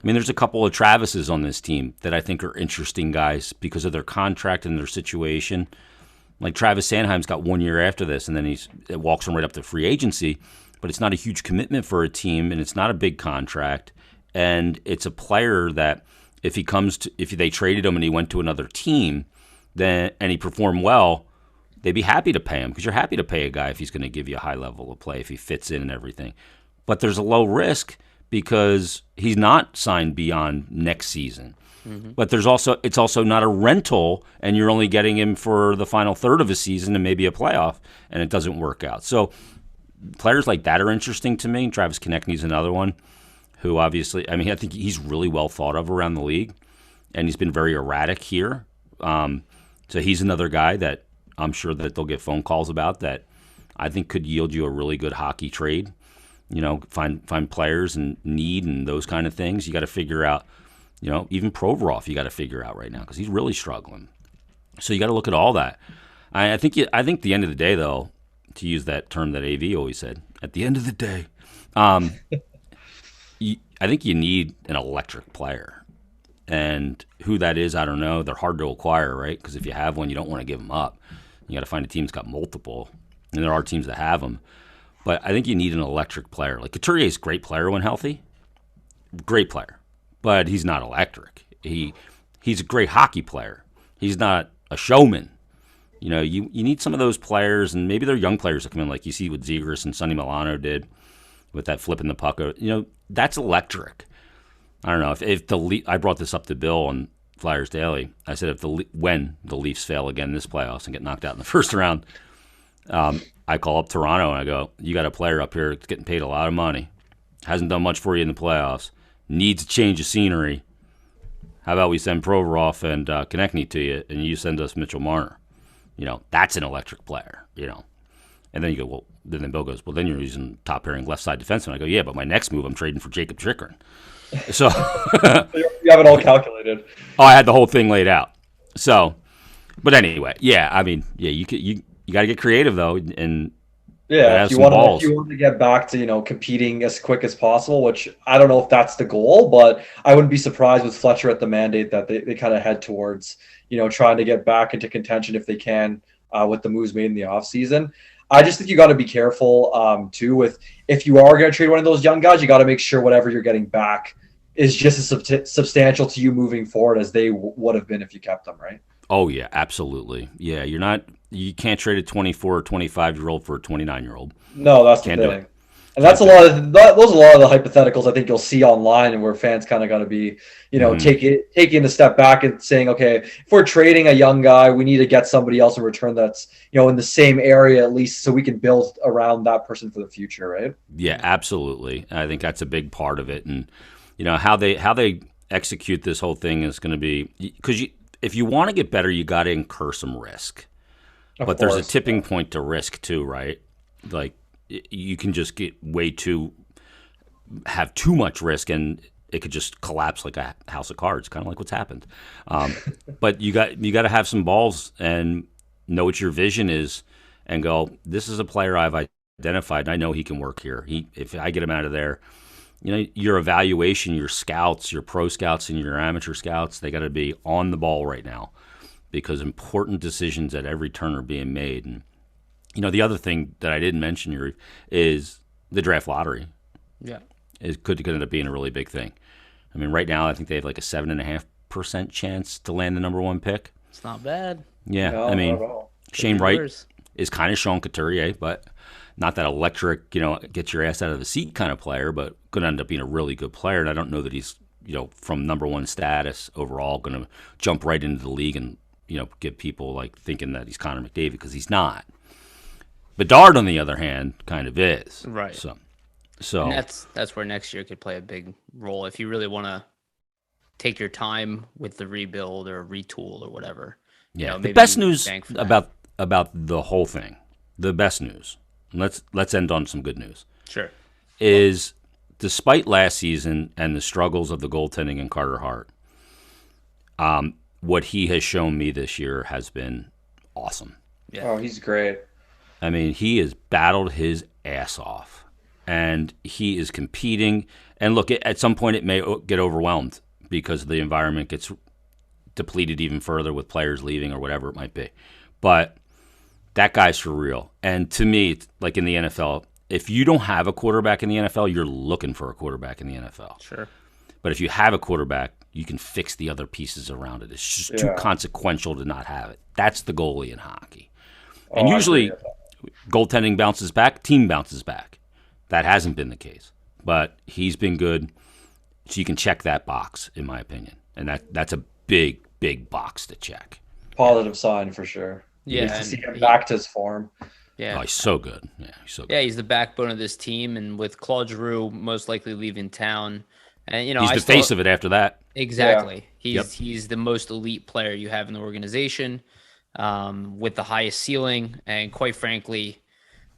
There's a couple of Travises on this team that I think are interesting guys because of their contract and their situation. Like Travis Sanheim's got 1 year after this, and then it walks him right up to free agency. But it's not a huge commitment for a team, and it's not a big contract. And it's a player that if they traded him and he went to another team, and he performed well, they'd be happy to pay him because you're happy to pay a guy if he's going to give you a high level of play, if he fits in and everything. But there's a low risk because he's not signed beyond next season. Mm-hmm. But it's also not a rental, and you're only getting him for the final third of a season and maybe a playoff, and it doesn't work out. So players like that are interesting to me. Travis Konechny's another one who obviously, I think he's really well thought of around the league, and he's been very erratic here. So he's another guy that I'm sure that they'll get phone calls about that I think could yield you a really good hockey trade. Find players and need and those kind of things. You got to figure out, even Provorov you got to figure out right now because he's really struggling. So you got to look at all that. I think the end of the day, though, to use that term that AV always said, at the end of the day, I think you need an electric player. And who that is, I don't know. They're hard to acquire, right? Because if you have one, you don't want to give them up. You got to find a team that's got multiple. And there are teams that have them. But I think you need an electric player. Like Couturier is a great player when healthy. Great player. But he's not electric. He's a great hockey player. He's not a showman. You need some of those players, and maybe they're young players that come in, like you see what Zegras and Sonny Milano did with that flipping the puck. That's electric. I don't know if I brought this up to Bill on Flyers Daily. I said when the Leafs fail again this playoffs and get knocked out in the first round, I call up Toronto and I go, you got a player up here that's getting paid a lot of money, hasn't done much for you in the playoffs, needs a change of scenery. How about we send Provorov and Konechny to you, and you send us Mitchell Marner? That's an electric player. And then you go, well, then Bill goes, well, then you're using top pairing left side defenseman. I go, yeah, but my next move, I'm trading for Jacob Chikrin. So you have it all calculated. Oh, I had the whole thing laid out. So, but anyway, yeah, you got to get creative though, and if you want to get back to competing as quick as possible, which I don't know if that's the goal, but I wouldn't be surprised with Fletcher at the mandate that they kind of head towards trying to get back into contention if they can with the moves made in the offseason. I just think you got to be careful too with if you are going to trade one of those young guys, you got to make sure whatever you're getting back is just as substantial to you moving forward as they would have been if you kept them, right? Oh yeah, absolutely. Yeah, you can't trade a 24 or 25-year-old for a 29-year-old. No, that's the thing. And that's those are a lot of the hypotheticals I think you'll see online, and where fans kind of got to be, taking a step back and saying, okay, if we're trading a young guy, we need to get somebody else in return that's in the same area at least, so we can build around that person for the future, right? Yeah, absolutely. I think that's a big part of it, and how they execute this whole thing is going to be because if you want to get better, you got to incur some risk, but there's a tipping point to risk too, right? Like, you can just have too much risk, and it could just collapse like a house of cards, kind of like what's happened. But you got to have some balls and know what your vision is, and go, this is a player I've identified, and I know he can work here. If I get him out of there, your evaluation, your scouts, your pro scouts, and your amateur scouts, they got to be on the ball right now, because important decisions at every turn are being made. And the other thing that I didn't mention, Yariv, is the draft lottery. Yeah. It could end up being a really big thing. Right now, I think they have like a 7.5% chance to land the number one pick. It's not bad. Yeah. No, Shane Wright is kind of Sean Couturier, but not that electric, get your ass out of the seat kind of player, but going to end up being a really good player. And I don't know that he's, from number one status overall, going to jump right into the league and, get people like thinking that he's Connor McDavid, because he's not. Bedard, on the other hand, kind of is. Right. So and that's where next year could play a big role if you really want to take your time with the rebuild or retool or whatever. Yeah. The best news about the whole thing, the best news. Let's end on some good news. Sure. Is despite last season and the struggles of the goaltending and Carter Hart, what he has shown me this year has been awesome. Yeah. Oh, he's great. He has battled his ass off, and he is competing. And look, at some point it may get overwhelmed because the environment gets depleted even further with players leaving or whatever it might be. But that guy's for real. And to me, like in the NFL, if you don't have a quarterback in the NFL, you're looking for a quarterback in the NFL. Sure. But if you have a quarterback, you can fix the other pieces around it. It's just too consequential to not have it. That's the goalie in hockey. And usually goaltending bounces back, team bounces back. That hasn't been the case. But he's been good. So you can check that box, in my opinion. And that's a big, big box to check. Positive sign for sure. Yeah. To see him back to his form. Yeah. Oh, he's so good. Yeah, he's so good. Yeah, he's the backbone of this team, and with Claude Giroux most likely leaving town, and he's the face of it after that. Exactly. Yeah. He's the most elite player you have in the organization, with the highest ceiling, and quite frankly,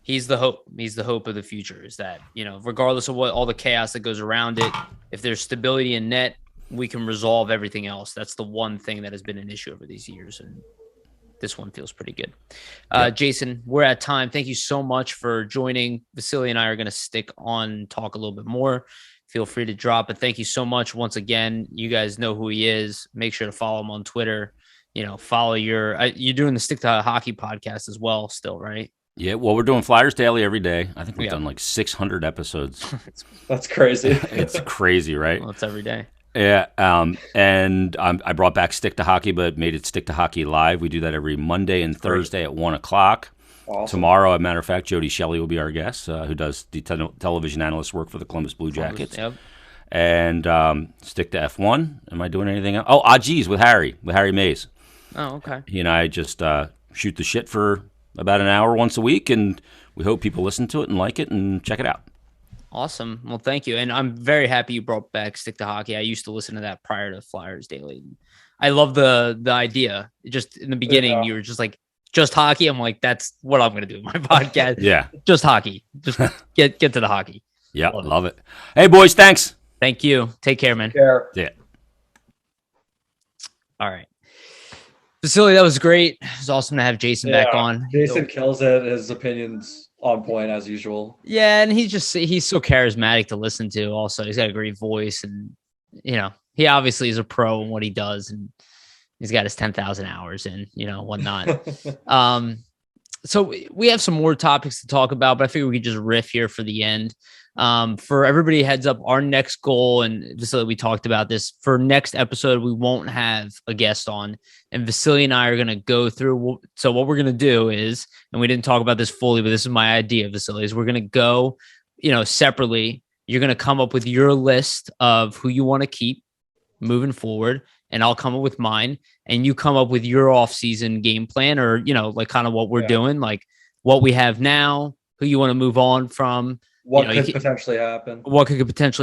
he's the hope. He's the hope of the future. Is that regardless of what all the chaos that goes around it, if there's stability in net, we can resolve everything else. That's the one thing that has been an issue over these years, and this one feels pretty good. Jason, we're at time. Thank you so much for joining. Vasili and I are going to stick on, talk a little bit more. If feel free to drop. But thank you so much once again. You guys know who he is. Make sure to follow him on Twitter. Follow you're doing the Stick to Hockey podcast as well still, right? Yeah, well, we're doing Flyers Daily every day. I think we've done like 600 episodes. That's crazy. It's crazy, right? Well, it's every day. Yeah, and I brought back Stick to Hockey, but made it Stick to Hockey Live. We do that every Monday and Thursday at 1 o'clock. Awesome. Tomorrow, as a matter of fact, Jody Shelley will be our guest, who does the television analyst work for the Columbus Blue Jackets. Yep. And Stick to F1. Am I doing anything else? Oh, geez, with Harry Mays. Oh, okay. He and I just shoot the shit for about an hour once a week, and we hope people listen to it and like it and check it out. Awesome. Well, thank you. And I'm very happy you brought back Stick to Hockey. I used to listen to that prior to Flyers Daily. I love the idea. Just in the beginning, you were just like, just hockey. I'm like, that's what I'm going to do with my podcast. Yeah. Just hockey. Just get to the hockey. Yeah, love it. Hey, boys, thanks. Thank you. Take care, man. Yeah. All right. Vasili, that was great. It was awesome to have Jason back on. Jason kills it. His opinions on point as usual. Yeah, and he's so charismatic to listen to. Also, he's got a great voice, and he obviously is a pro in what he does, and he's got his 10,000 hours and whatnot. So we have some more topics to talk about, but I figure we could just riff here for the end. For everybody, heads up, our next goal, and Vasili, we talked about this, for next episode, we won't have a guest on, and Vasili and I are going to go through. So what we're going to do is, and we didn't talk about this fully, but this is my idea, Vasili, is we're going to go, separately. You're going to come up with your list of who you want to keep moving forward, and I'll come up with mine, and you come up with your off-season game plan, or, like kind of what we're doing, like what we have now, who you want to move on from. What could potentially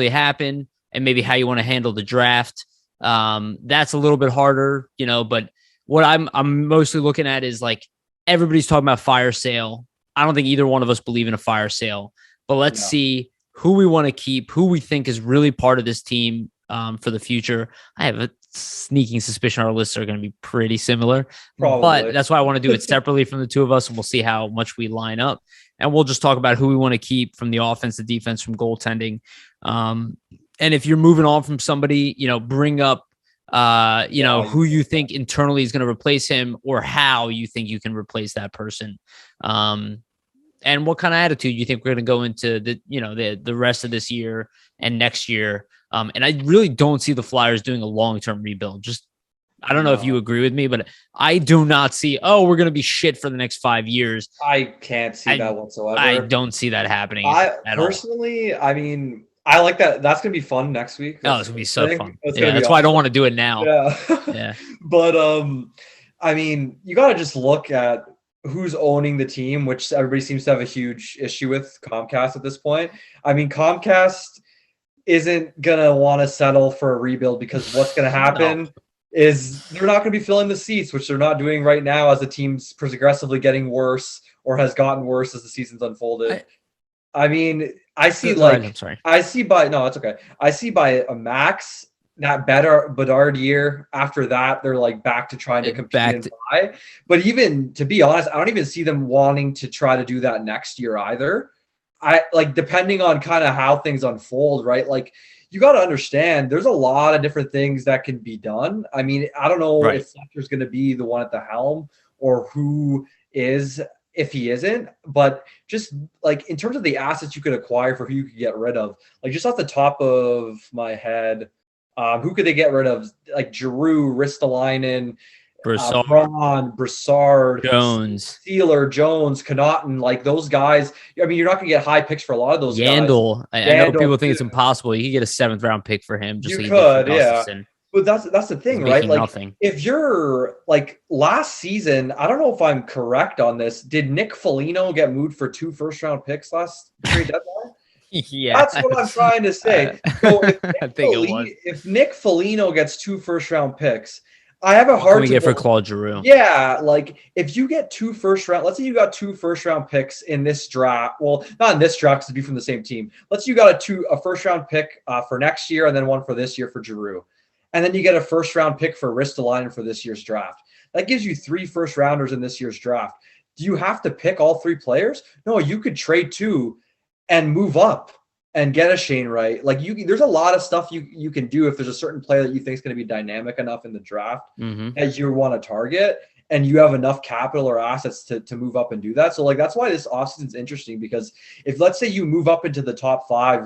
happen, and maybe how you want to handle the draft. That's a little bit harder, but what I'm mostly looking at is like everybody's talking about fire sale. I don't think either one of us believe in a fire sale, but let's see who we want to keep, who we think is really part of this team for the future. I have a sneaking suspicion our lists are going to be pretty similar, but that's why I want to do it separately from the two of us, and we'll see how much we line up. And we'll just talk about who we want to keep from the offense, the defense, from goaltending. And if you're moving on from somebody, bring up, who you think internally is going to replace him, or how you think you can replace that person. And what kind of attitude you think we're going to go into the rest of this year and next year. And I really don't see the Flyers doing a long-term rebuild. I don't know if you agree with me, but I do not see, we're going to be shit for the next 5 years. I can't see that whatsoever. I don't see that happening. Personally, I mean, I like that. That's going to be fun next week. It's going to be so fun. That's why I don't want to do it now. Yeah. But, I mean, you got to just look at who's owning the team, which everybody seems to have a huge issue with, Comcast at this point. I mean, Comcast isn't going to want to settle for a rebuild, because what's going to happen is they're not going to be filling the seats, which they're not doing right now, as the team's progressively getting worse, or has gotten worse as the season's unfolded. I mean, I see by a max that Bedard year. After that, they're like back to trying to compete and buy. But even, to be honest, I don't even see them wanting to try to do that next year either. Depending on kind of how things unfold, right? Like, you got to understand, there's a lot of different things that can be done. I mean, I don't know if Fletcher's going to be the one at the helm, or who is, if he isn't, but just like in terms of the assets you could acquire for who you could get rid of, like just off the top of my head, who could they get rid of? Like Giroux, Ristolainen, Brassard, Jones, Sealer, Jones, Connaughton, like those guys. I mean, you're not going to get high picks for a lot of those Yandel. guys. I know people think it's impossible. You could get a 7th round pick for him. Just But that's the thing, right? Like, if you're like last season, I don't know if I'm correct on this. Did Nick Foligno get moved for 2 first-round picks last trade deadline? Yeah, that's what I'm trying to say. So if Nick Foligno gets 2 first-round picks, I have a hard time. We get for Claude Giroux. Yeah, like if you get 2 first-round, let's say you got 2 first-round picks in this draft. Well, not in this draft, because it'd be from the same team. Let's say you got a first-round pick for next year, and then one for this year for Giroux. And then you get a first-round pick for Ristolainen for this year's draft. That gives you 3 first-rounders in this year's draft. Do you have to pick all 3 players? No, you could trade 2 and move up and get a Shane Wright. Like there's a lot of stuff you can do if there's a certain player that you think is going to be dynamic enough in the draft that you want to target, and you have enough capital or assets to move up and do that. So like that's why this offseason is interesting, because if let's say you move up into the top 5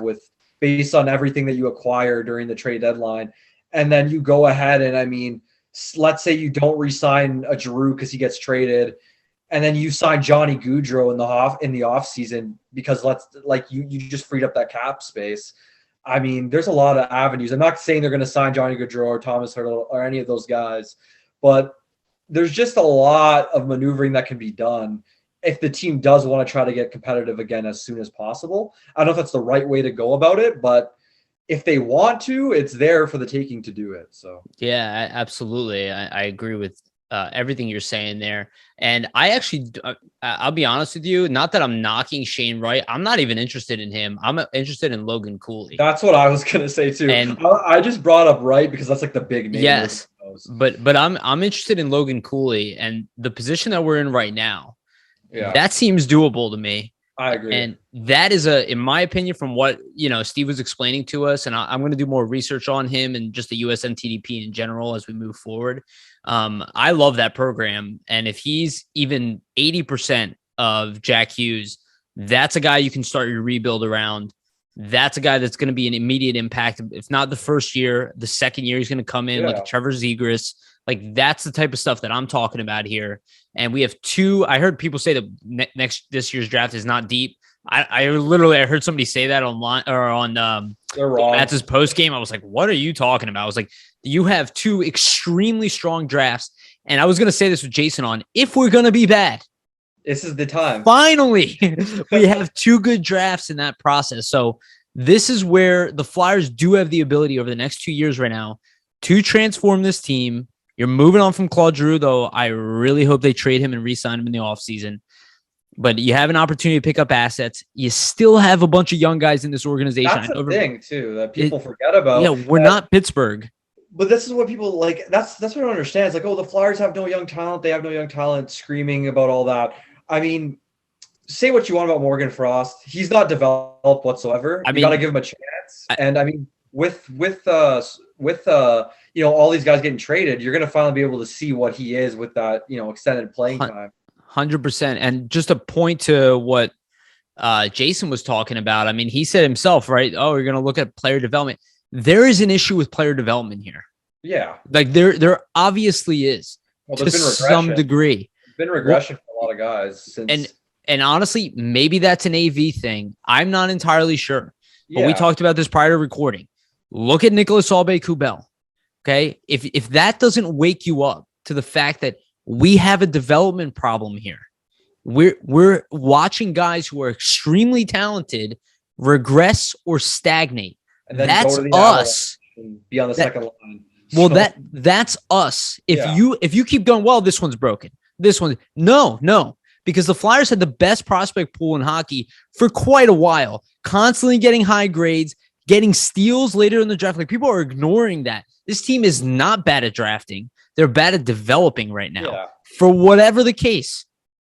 based on everything that you acquire during the trade deadline, and then you go ahead and let's say you don't re-sign a Giroux because he gets traded, and then you sign Johnny Gaudreau in the off season because you just freed up that cap space. I mean, there's a lot of avenues. I'm not saying they're going to sign Johnny Gaudreau or Thomas Hertl or any of those guys, but there's just a lot of maneuvering that can be done if the team does want to try to get competitive again as soon as possible. I don't know if that's the right way to go about it, but if they want to, it's there for the taking to do it. So yeah, absolutely. I agree with everything you're saying there. And I actually, I'll be honest with you, not that I'm knocking Shane Wright. I'm not even interested in him. I'm interested in Logan Cooley. That's what I was going to say too. And I just brought up Wright because that's like the big name. Yes, but I'm interested in Logan Cooley, and the position that we're in right now. Yeah, that seems doable to me. I agree. And that is in my opinion, from what, Steve was explaining to us, and I'm going to do more research on him and just the USMTDP in general as we move forward. I love that program. And if he's even 80% of Jack Hughes, that's a guy you can start your rebuild around. That's a guy that's going to be an immediate impact. If not the first year, the second year, he's going to come in like a Trevor Zegras. Like that's the type of stuff that I'm talking about here. And we have 2. I heard people say that this year's draft is not deep. I heard somebody say that online or on that's his post game. I was like, what are you talking about? I was like, you have 2 extremely strong drafts. And I was going to say this with Jason on, if we're going to be bad, this is the time. Finally, we have 2 good drafts in that process. So this is where the Flyers do have the ability over the next 2 years right now to transform this team. You're moving on from Claude Giroux, though. I really hope they trade him and re-sign him in the offseason. But you have an opportunity to pick up assets. You still have a bunch of young guys in this organization. That's the thing, too, that people forget about. Yeah, we're not Pittsburgh. But this is what people like. That's what I don't understand. It's like, oh, the Flyers have no young talent. They have no young talent, screaming about all that. I mean, say what you want about Morgan Frost. He's not developed whatsoever. You got to give him a chance. And I mean, with all these guys getting traded, you're going to finally be able to see what he is with that, extended playing time. 100%. And just to point to what Jason was talking about, I mean, he said himself, right? Oh, you're going to look at player development. There is an issue with player development here. Yeah. Like there obviously is, to some degree. There's been regression for a lot of guys since. And honestly, maybe that's an AV thing. I'm not entirely sure. But we talked about this prior to recording. Look at Nicolas Aube-Kubel. Okay. If that doesn't wake you up to the fact that we have a development problem here, we're watching guys who are extremely talented regress or stagnate. And then that's us. Be on the second line. Well, that's us. If you keep going, well, this one's broken. This one, no. Because the Flyers had the best prospect pool in hockey for quite a while, constantly getting high grades, getting steals later in the draft. Like, people are ignoring that. This team is not bad at drafting. They're bad at developing right now, for whatever the case.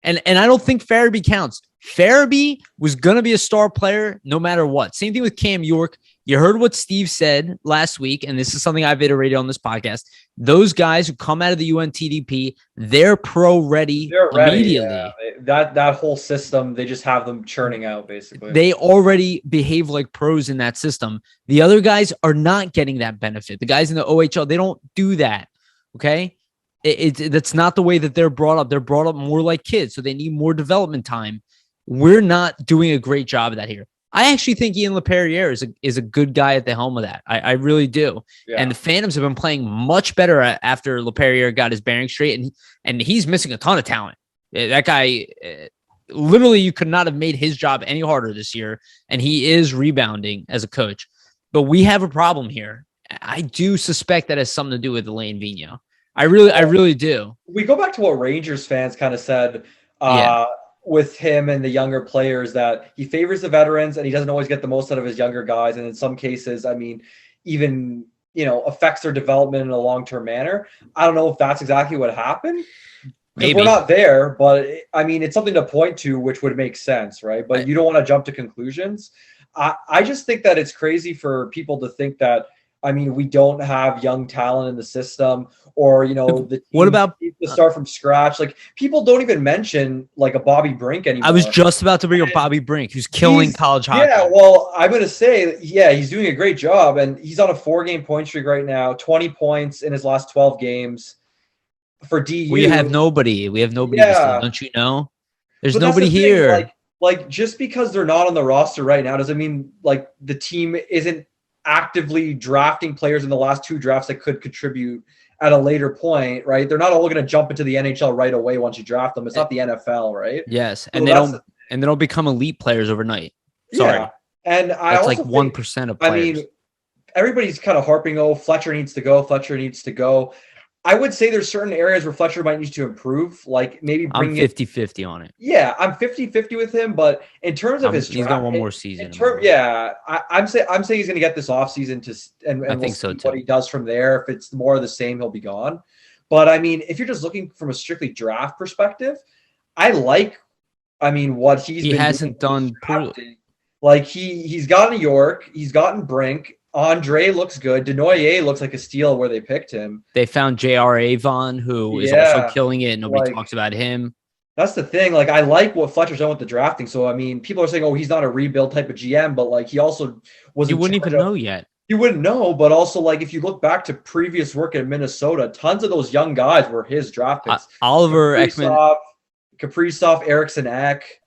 And I don't think Farabee counts. Farabee was going to be a star player no matter what. Same thing with Cam York. You heard what Steve said last week, and this is something I've iterated on this podcast. Those guys who come out of the UNTDP, they're pro-ready immediately. Yeah. That whole system, they just have them churning out, basically. They already behave like pros in that system. The other guys are not getting that benefit. The guys in the OHL, they don't do that, okay? That's not the way that they're brought up. They're brought up more like kids, so they need more development time. We're not doing a great job of that here. I actually think Ian LaPerriere is a good guy at the helm of that. I really do. Yeah. And the Phantoms have been playing much better after LaPerriere got his bearings straight, and he's missing a ton of talent. That guy, literally, you could not have made his job any harder this year, and he is rebounding as a coach. But we have a problem here. I do suspect that has something to do with Alain Vigneault. I really do. We go back to what Rangers fans kind of said. With him and the younger players, that he favors the veterans and he doesn't always get the most out of his younger guys. And in some cases, I mean, even, affects their development in a long-term manner. I don't know if that's exactly what happened. Maybe we're not there, but I mean, it's something to point to, which would make sense, right? But you don't want to jump to conclusions. I just think that it's crazy for people to think that, I mean, we don't have young talent in the system, or, you know, the team what about needs to start from scratch. Like, people don't even mention like a Bobby Brink anymore. I was just about to bring up Bobby Brink, who's killing college hockey. Yeah, well, I'm going to say, yeah, he's doing a great job, and he's on a 4-game point streak right now, 20 points in his last 12 games for DU. We have nobody. We have nobody. Yeah. Don't you know? There's But nobody that's the here. thing, like just because they're not on the roster right now doesn't mean like the team isn't actively drafting players in the last 2 drafts that could contribute at a later point, right? They're not all going to jump into the NHL right away once you draft them. It's not the NFL, right? Yes, and they don't become elite players overnight. Sorry, yeah. And that's like 1% of players. I mean, everybody's kind of harping, oh, Fletcher needs to go. Fletcher needs to go. I would say there's certain areas where Fletcher might need to improve, like maybe bring I'm 50-50 on it. Yeah, I'm 50-50 with him, but in terms of his he's got one more season. I'm saying he's going to get this offseason and I think we'll so see what too. he does from there. If it's more of the same, he'll be gone. But I mean, if you're just looking from a strictly draft perspective, what he hasn't done poorly. Like he's gotten York, he's gotten Brink. Andre looks good. Denoyer looks like a steal where they picked him. They found J.R. Avon, who is also killing it. Nobody talks about him. That's the thing. Like, I like what Fletcher's done with the drafting. So, I mean, people are saying, oh, he's not a rebuild type of GM, but, like, he also was. You wouldn't even know yet. You wouldn't know, but also, like, if you look back to previous work in Minnesota, tons of those young guys were his draft picks. Oliver Ekman. Kaprizov, Eriksson Ek,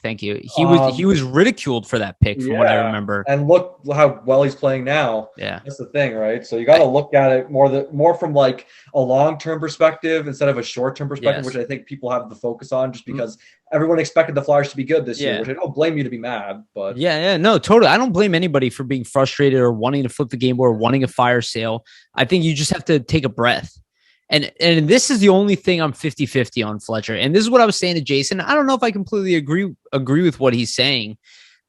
thank you. He was ridiculed for that pick, from what I remember. And look how well he's playing now. Yeah, that's the thing, right? So you got to look at it more from like a long-term perspective instead of a short-term perspective, which I think people have the focus on, just because everyone expected the Flyers to be good this year. Which I don't blame you to be mad, but no, totally. I don't blame anybody for being frustrated or wanting to flip the game or wanting a fire sale. I think you just have to take a breath. And this is the only thing I'm 50-50 on Fletcher. And this is what I was saying to Jason. I don't know if I completely agree with what he's saying,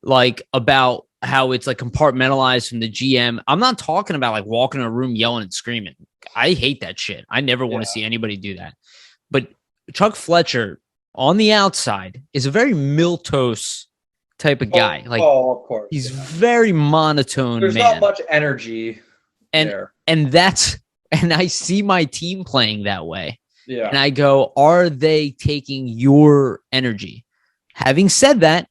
like about how it's like compartmentalized from the GM. I'm not talking about like walking in a room yelling and screaming. I hate that shit. I never want to see anybody do that. But Chuck Fletcher on the outside is a very milquetoast type of guy. Like, of course, he's very monotone. There's not much energy there. And I see my team playing that way. Yeah. And I go, are they taking your energy? Having said that,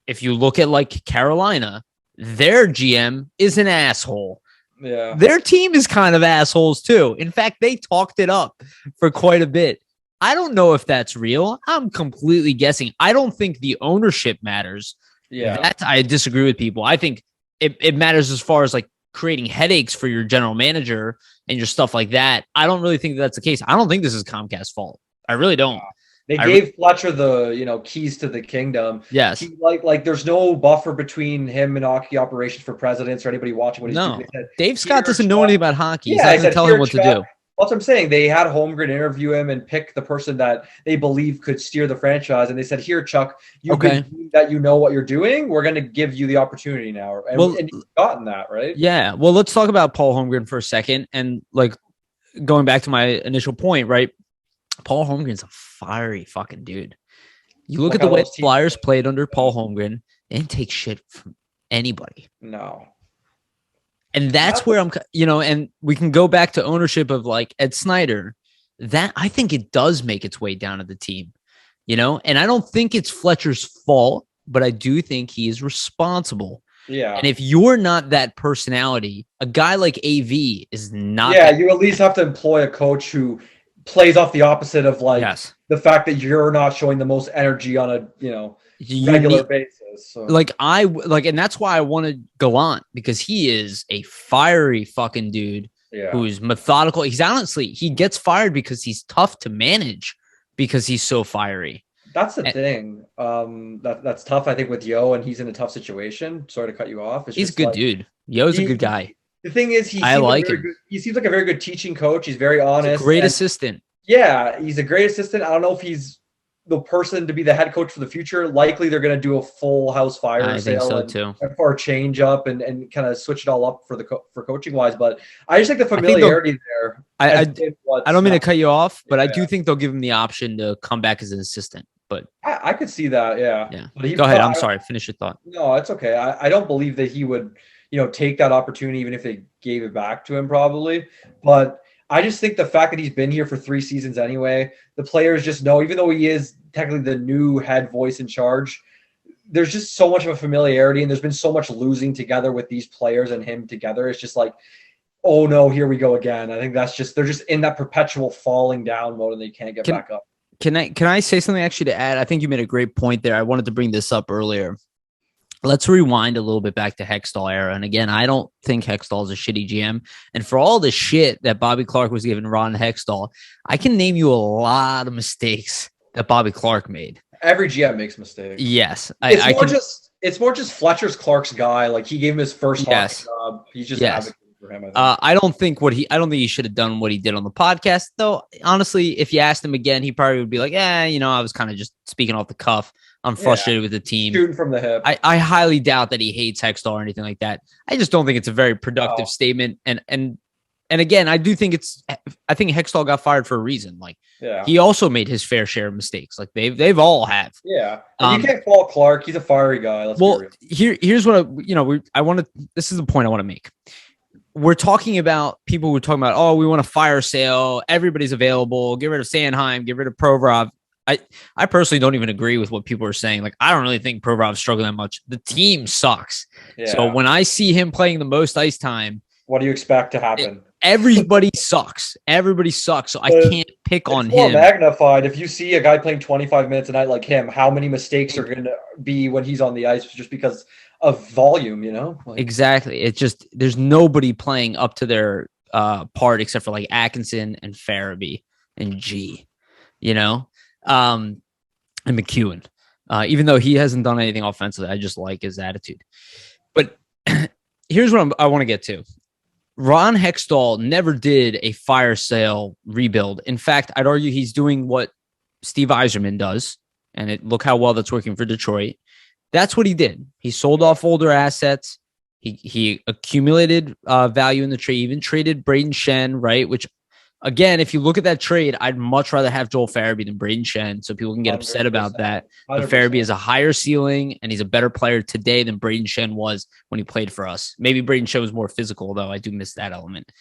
if you look at like Carolina, their GM is an asshole. Yeah. Their team is kind of assholes too. In fact, they talked it up for quite a bit. I don't know if that's real. I'm completely guessing. I don't think the ownership matters. Yeah. That I disagree with people. I think it matters as far as like creating headaches for your general manager and your stuff like that. I don't really think that's the case. I don't think this is Comcast's fault. I really don't. They gave Fletcher the keys to the kingdom. Yes. Like there's no buffer between him and hockey operations for presidents or anybody watching what he's doing. Said, Dave Scott doesn't know anything about hockey. He doesn't tell him what to do. That's what I'm saying. They had Holmgren interview him and pick the person that they believe could steer the franchise. And they said, here, Chuck, that you know what you're doing. We're going to give you the opportunity now. And you've gotten that, right? Yeah. Well, let's talk about Paul Holmgren for a second. And like going back to my initial point, right? Paul Holmgren's a fiery fucking dude. You look at the way the Flyers played under Paul Holmgren, they didn't take shit from anybody. No. And that's where I'm, and we can go back to ownership of like Ed Snyder. That I think it does make its way down to the team, and I don't think it's Fletcher's fault, but I do think he is responsible. Yeah. And if you're not that personality, a guy like AV is not. Yeah, you at least have to employ a coach who plays off the opposite of like the fact that you're not showing the most energy on a, regular basis. So. And that's why I wanted Gallant, because he is a fiery fucking dude who's methodical. He gets fired because he's tough to manage because he's so fiery. That's the thing. That's tough, I think, with Yo, and he's in a tough situation. Sorry to cut you off. He's a good dude. Yo's a good guy. The thing is, he seems like a very good teaching coach. He's very honest. He's a great assistant. Yeah, he's a great assistant. I don't know if he's the person to be the head coach for the future. Likely they're going to do a full house fire sale for a change up and kind of switch it all up for coaching wise. But I just think the familiarity there. I don't mean to cut you off, but I do think they'll give him the option to come back as an assistant. But I could see that, yeah. yeah, But go ahead. I'm sorry. Finish your thought. No, it's okay. I don't believe that he would, take that opportunity even if they gave it back to him, probably. But I just think the fact that he's been here for 3 seasons anyway, the players just know, even though he is technically the new head voice in charge, there's just so much of a familiarity, and there's been so much losing together with these players and him together. It's just like, oh no, here we go again. I think that's just, they're just in that perpetual falling down mode and they can't get back up. Can I say something actually to add? I think you made a great point there. I wanted to bring this up earlier. Let's rewind a little bit back to Hextall era. And again, I don't think Hextall is a shitty GM. And for all the shit that Bobby Clark was giving Ron Hextall, I can name you a lot of mistakes that Bobby Clark made. Every GM makes mistakes. Yes. It's more just Fletcher's Clark's guy. Like, he gave him his first job. He's just advocating for him. I don't think he should have done what he did on the podcast, though. Honestly, if you asked him again, he probably would be like, I was kind of just speaking off the cuff. I'm frustrated with the team. Shooting from the hip. I highly doubt that he hates Hextall or anything like that. I just don't think it's a very productive statement. And again, I think Hextall got fired for a reason. Like, he also made his fair share of mistakes. Like, they've all have. Yeah. You can't fault Clark. He's a fiery guy. Here's what this is the point I want to make. We're talking about people who are talking about, oh, we want a fire sale. Everybody's available. Get rid of Sanheim. Get rid of Provorov. I personally don't even agree with what people are saying. Like, I don't really think Provorov's struggling that much. The team sucks. Yeah. So when I see him playing the most ice time, what do you expect to happen? Everybody sucks. Everybody sucks. So I can't pick on him. More magnified. If you see a guy playing 25 minutes a night like him, how many mistakes are going to be when he's on the ice just because of volume, Exactly. It's just, there's nobody playing up to their part except for like Atkinson and Farabee and G, and McEwen. Even though he hasn't done anything offensively, I just like his attitude. But here's what I want to get to. Ron Hextall never did a fire sale rebuild. In fact, I'd argue he's doing what Steve Yzerman does, and look how well that's working for Detroit. That's what he did. He sold off older assets. He accumulated value in the trade, even traded Braden Shen, right? Which, again, if you look at that trade, I'd much rather have Joel Farabee than Braden Shen, so people can get upset about that. But Farabee is a higher ceiling, and he's a better player today than Braden Shen was when he played for us. Maybe Braden Shen was more physical, though. I do miss that element.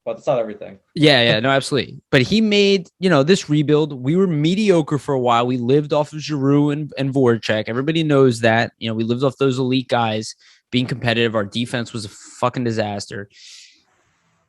But it's not everything. Yeah, no, absolutely. But he made, this rebuild. We were mediocre for a while. We lived off of Giroux and Voracek. Everybody knows that. We lived off those elite guys being competitive. Our defense was a fucking disaster.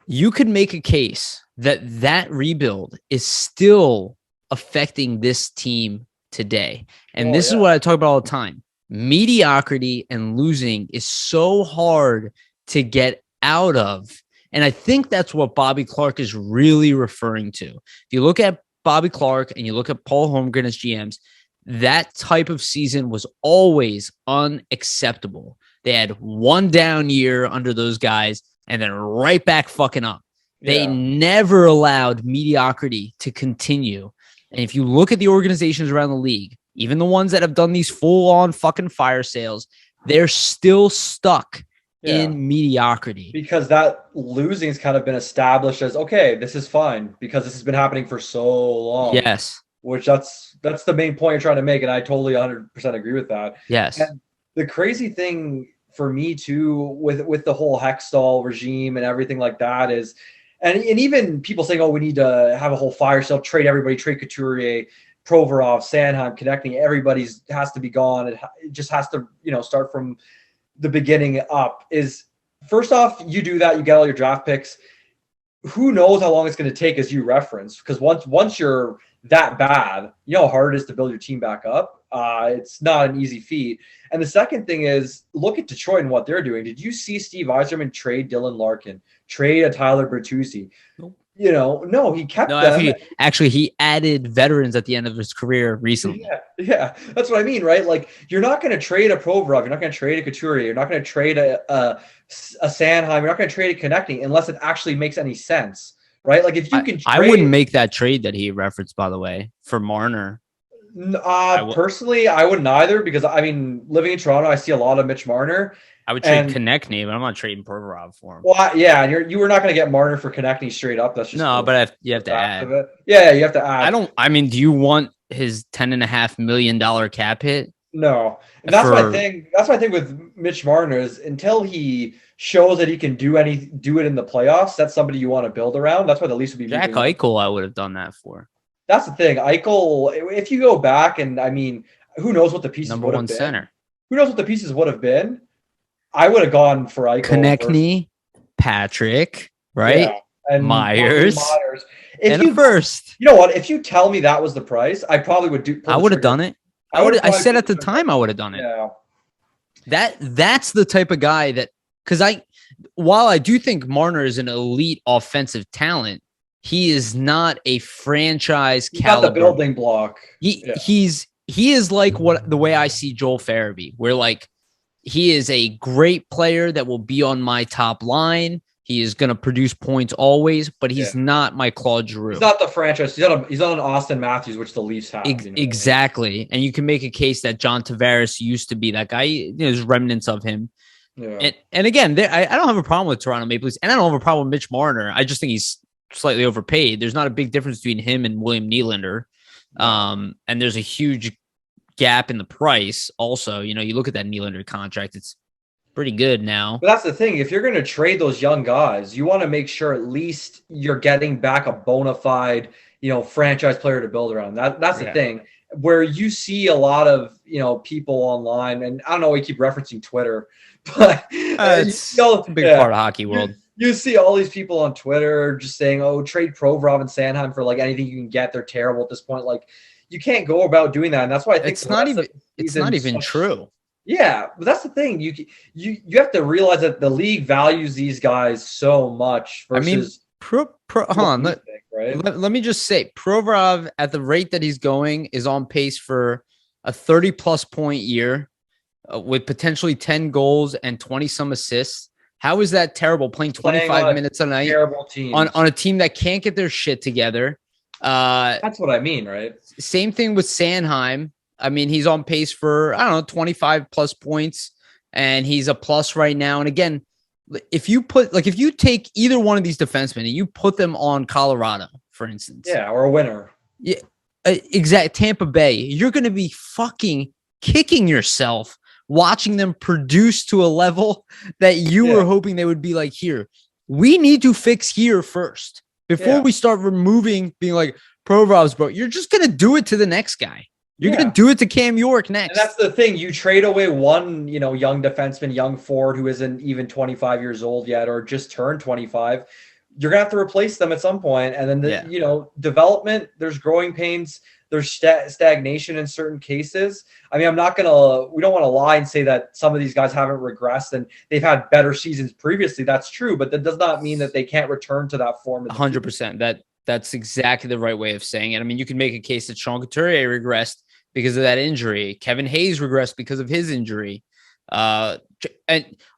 You could make a case that rebuild is still affecting this team today. And this is what I talk about all the time. Mediocrity and losing is so hard to get out of. And I think that's what Bobby Clark is really referring to. If you look at Bobby Clark and you look at Paul Holmgren as GMs, that type of season was always unacceptable. They had one down year under those guys and then right back fucking up. They never allowed mediocrity to continue. And if you look at the organizations around the league, even the ones that have done these full-on fucking fire sales, they're still stuck in mediocrity. Because that losing has kind of been established as, okay, this is fine because this has been happening for so long. Yes. Which that's the main point you're trying to make, and I totally 100% agree with that. Yes. And the crazy thing for me too with the whole Hextall regime and everything like that is, and even people saying, oh, we need to have a whole fire sale, trade everybody, trade Couturier, Provorov, Sanheim, Konechny, everybody's has to be gone. It just has to, start from the beginning up. Is first off, you do that, you get all your draft picks. Who knows how long it's going to take, as you referenced, because once you're that bad, you know how hard it is to build your team back up. It's not an easy feat. And the second thing is, look at Detroit and what they're doing. Did you see Steve Yzerman trade Dylan Larkin, trade a Tyler Bertuzzi? Nope. No, he kept them. He added veterans at the end of his career recently. Yeah, that's what I mean, right? Like, you're not going to trade a Provorov, you're not going to trade a Couturier, you're not going to trade a Sanheim, you're not going to trade a Konechny unless it actually makes any sense, right? Like, if you can trade, I wouldn't make that trade that he referenced, by the way, for Marner. Personally, I wouldn't either, because living in Toronto, I see a lot of Mitch Marner. I would trade Konechny, but I'm not trading Provorov for him. Well, yeah, and you were not going to get Marner for Konechny straight up. That's just but you have to add. Yeah, you have to add. Do you want his $10.5 million cap hit. No, and that's my thing. That's my thing with Mitch Marner is until he shows that he can do it in the playoffs. That's somebody you want to build around. That's why the Leafs would be Jack Eichel. I would have done that for. That's the thing. Eichel. If you go back and I mean, who knows what the pieces Number would one have been? Center. Who knows what the pieces would have been? I would have gone for Eichel. Konechny, Patrick, right? Yeah. And Myers. If you first. You know what? If you tell me that was the price, I probably would do. I would have done it. I said at the time I would have done it. Yeah. That's the type of guy that while I do think Marner is an elite offensive talent, he is not a franchise caliber. Not the building block. He is like the way I see Joel Farabee, where like he is a great player that will be on my top line. He is going to produce points always, but he's not my Claude Giroux. He's not the franchise. He's not an Austin Matthews, which the Leafs have. Exactly. And you can make a case that John Tavares used to be that guy. There's remnants of him. Yeah. And again, I don't have a problem with Toronto Maple Leafs, and I don't have a problem with Mitch Marner. I just think he's slightly overpaid. There's not a big difference between him and William Nylander. And there's a huge gap in the price. Also, you look at that Nylander contract, it's pretty good now. But that's the thing. If you're going to trade those young guys, you want to make sure at least you're getting back a bona fide, franchise player to build around. That's the thing. Where you see a lot of, people online, and I don't know, we keep referencing Twitter, but it's a big part of hockey world. You see all these people on Twitter just saying, "Oh, trade Provorov and Sanheim for like anything you can get. They're terrible at this point." Like, you can't go about doing that, and that's why I think it's not even true. Yeah, but that's the thing. You have to realize that the league values these guys so much. Versus hold on. Let me just say, Provorov at the rate that he's going is on pace for a 30-plus point year with potentially 10 goals and 20-some assists. How is that terrible? Playing 25 minutes a night on a team that can't get their shit together. That's what I mean, right? Same thing with Sanheim. I mean, he's on pace for, 25 plus points, and he's a plus right now. And again, if you take either one of these defensemen and you put them on Colorado, for instance. Yeah, or a winner. Yeah, Tampa Bay, you're going to be fucking kicking yourself watching them produce to a level that you were hoping they would be like, here, we need to fix here first before we start being like Provorov's, bro. You're just going to do it to the next guy. You're going to do it to Cam York next. And that's the thing. You trade away one, young defenseman, young forward who isn't even 25 years old yet or just turned 25. You're going to have to replace them at some point. And then, development, there's growing pains. There's stagnation in certain cases. I mean, we don't want to lie and say that some of these guys haven't regressed and they've had better seasons previously. That's true. But that does not mean that they can't return to that form. 100%. That's exactly the right way of saying it. I mean, you can make a case that Sean Couturier regressed because of that injury. Kevin Hayes regressed because of his injury. And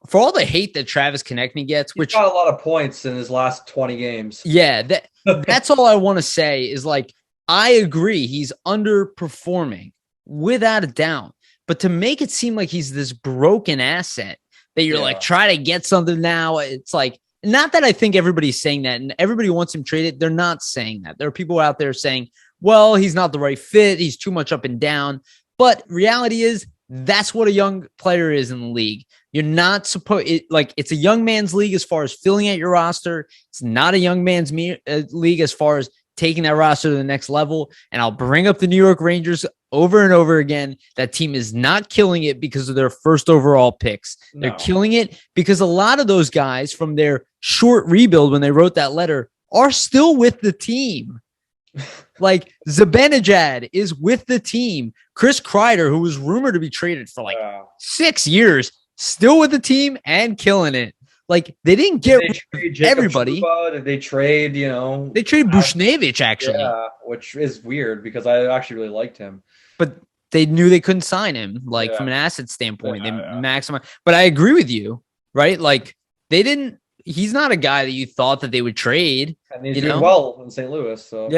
for all the hate that Travis Konechny gets, he's got a lot of points in his last 20 games. Yeah, that's all I want to say is like, I agree. He's underperforming without a doubt, but to make it seem like he's this broken asset that you're like, try to get something now. It's like, not that I think everybody's saying that and everybody wants him traded. They're not saying that. There are people out there saying, well, he's not the right fit. He's too much up and down. But reality is that's what a young player is in the league. You're not supposed it's a young man's league as far as filling out your roster. It's not a young man's league as far as taking that roster to the next level. And I'll bring up the New York Rangers over and over again. That team is not killing it because of their first overall picks. No. They're killing it because a lot of those guys from their short rebuild when they wrote that letter are still with the team. Like Zibanejad is with the team. Chris Kreider, who was rumored to be traded for 6 years, still with the team and killing it. Like they didn't get everybody. Did they trade, They traded Buchnevich actually. Yeah, which is weird because I actually really liked him. But they knew they couldn't sign him, from an asset standpoint. They maximize. But I agree with you, right? Like they didn't. He's not a guy that you thought that they would trade. And he's doing well in St. Louis. So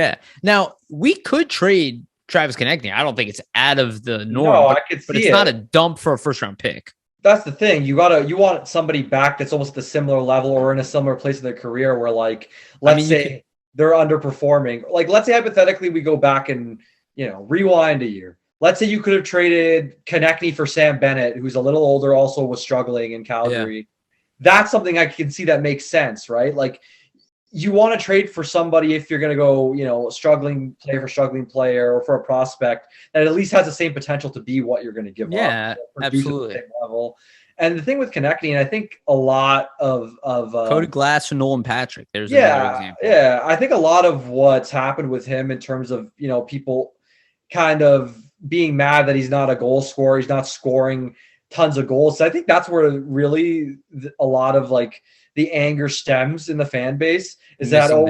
now we could trade Travis Konechny. I don't think it's out of the norm. No, I could see but it's not a dump for a first round pick. That's the thing. You want somebody back that's almost a similar level or in a similar place in their career where, like, let's say they're underperforming. Like, let's say hypothetically we go back and rewind a year. Let's say you could have traded Konechny for Sam Bennett, who's a little older, also was struggling in Calgary. Yeah. That's something I can see that makes sense, right? Like, you want to trade for somebody if you're going to go, struggling player or for a prospect that at least has the same potential to be what you're going to give up. Yeah, absolutely. At the same level. And the thing with Konechny, and I think a lot of Cody Glass and Nolan Patrick. There's another example. Yeah, I think a lot of what's happened with him in terms of people kind of being mad that he's not a goal scorer, he's not scoring tons of goals. So I think that's where really a lot of like the anger stems in the fan base is missing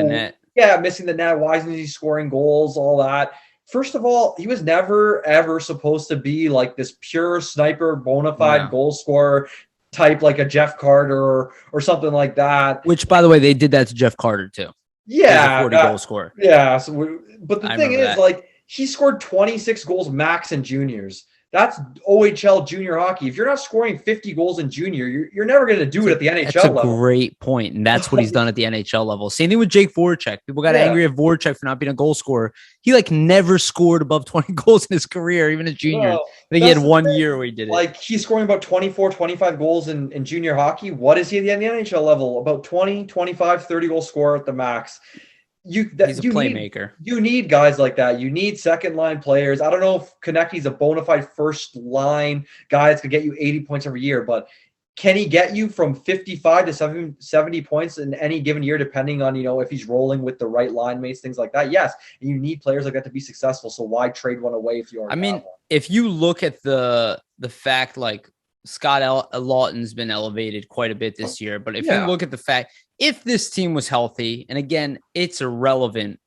the net. Why isn't he scoring goals? All that. First of all, he was never, ever supposed to be like this pure sniper, bona fide goal scorer type, like a Jeff Carter or something like that. Which, by the way, they did that to Jeff Carter too. Yeah. 40 goal scorer. Yeah. But the thing is, like, he scored 26 goals max in juniors. That's OHL junior hockey. If you're not scoring 50 goals in junior, you're never going to do it at the NHL level. That's a great point, and that's what he's done at the NHL level. Same thing with Jake Voracek. People got angry at Voracek for not being a goal scorer. He never scored above 20 goals in his career, even as junior. I think he had 1 year where he did it. Like, he's scoring about 24, 25 goals in junior hockey. What is he at the NHL level? About 20, 25, 30 goal scorer at the max. He's a playmaker. You need guys like that. You need second line players. I don't know if Konechny's a bona fide first line guy that's going to get you 80 points every year, but can he get you from 55 to 70 points in any given year, depending on, if he's rolling with the right line mates, things like that? Yes. And you need players like that to be successful. So why trade one away if you already have one? If you look at the fact, like, Scott Lawton's been elevated quite a bit this year, but if you look at the fact, if this team was healthy, and again, it's irrelevant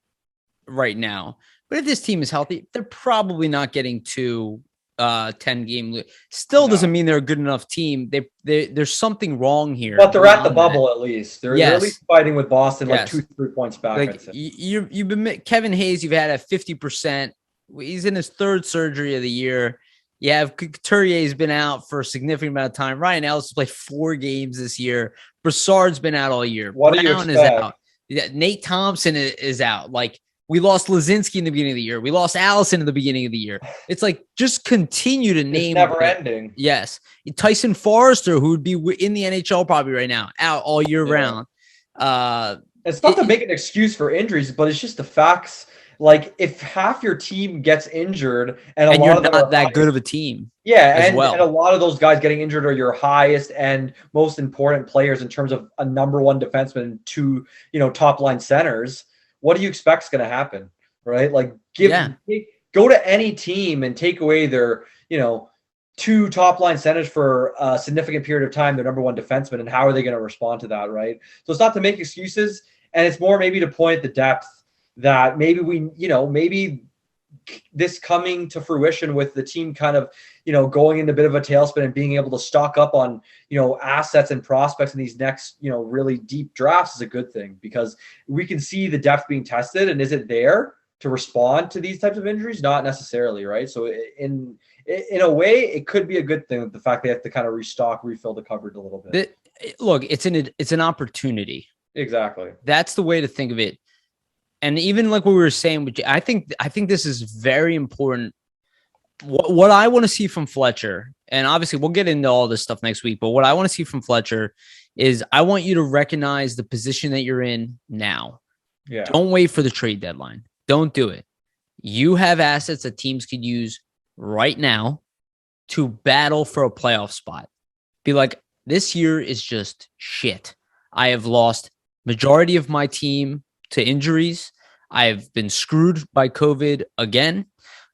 right now, but if this team is healthy, they're probably not getting to 10-game. Still doesn't mean they're a good enough team. There's something wrong here. But they're at the bubble at least. They're at least fighting with Boston, 2-3 points back. Like, you've been Kevin Hayes. You've had at 50%. He's in his third surgery of the year. Yeah, Couturier's been out for a significant amount of time. Ryan Ellis has played 4 games this year. Brassard's been out all year. What do you expect? Is out. Yeah, Nate Thompson is out. Like, we lost Lazinski in the beginning of the year. We lost Allison in the beginning of the year. It's like, just continue to name. It's never ending. Yes. Tyson Forrester, who would be in the NHL probably right now, out all year round. It's not to make an excuse for injuries, but it's just the facts. Like, if half your team gets injured and you're not that good of a team. Yeah, and a lot of those guys getting injured are your highest and most important players in terms of a number one defenseman and 2, top line centers. What do you expect is going to happen, right? Like, go to any team and take away their, 2 top line centers for a significant period of time, their number one defenseman, and how are they going to respond to that, right? So it's not to make excuses, and it's more maybe to point at the depth that maybe maybe this coming to fruition with the team kind of, going into a bit of a tailspin and being able to stock up on, assets and prospects in these next, really deep drafts is a good thing, because we can see the depth being tested, and is it there to respond to these types of injuries? Not necessarily, right? So in a way, it could be a good thing, the fact they have to kind of refill the cupboard a little bit. Look, it's an opportunity. Exactly. That's the way to think of it. And even like what we were saying, I think this is very important. What I want to see from Fletcher, and obviously we'll get into all this stuff next week, but what I want to see from Fletcher is I want you to recognize the position that you're in now. Yeah. Don't wait for the trade deadline. Don't do it. You have assets that teams could use right now to battle for a playoff spot. Be like, this year is just shit. I have lost majority of my team to injuries. I've been screwed by COVID again.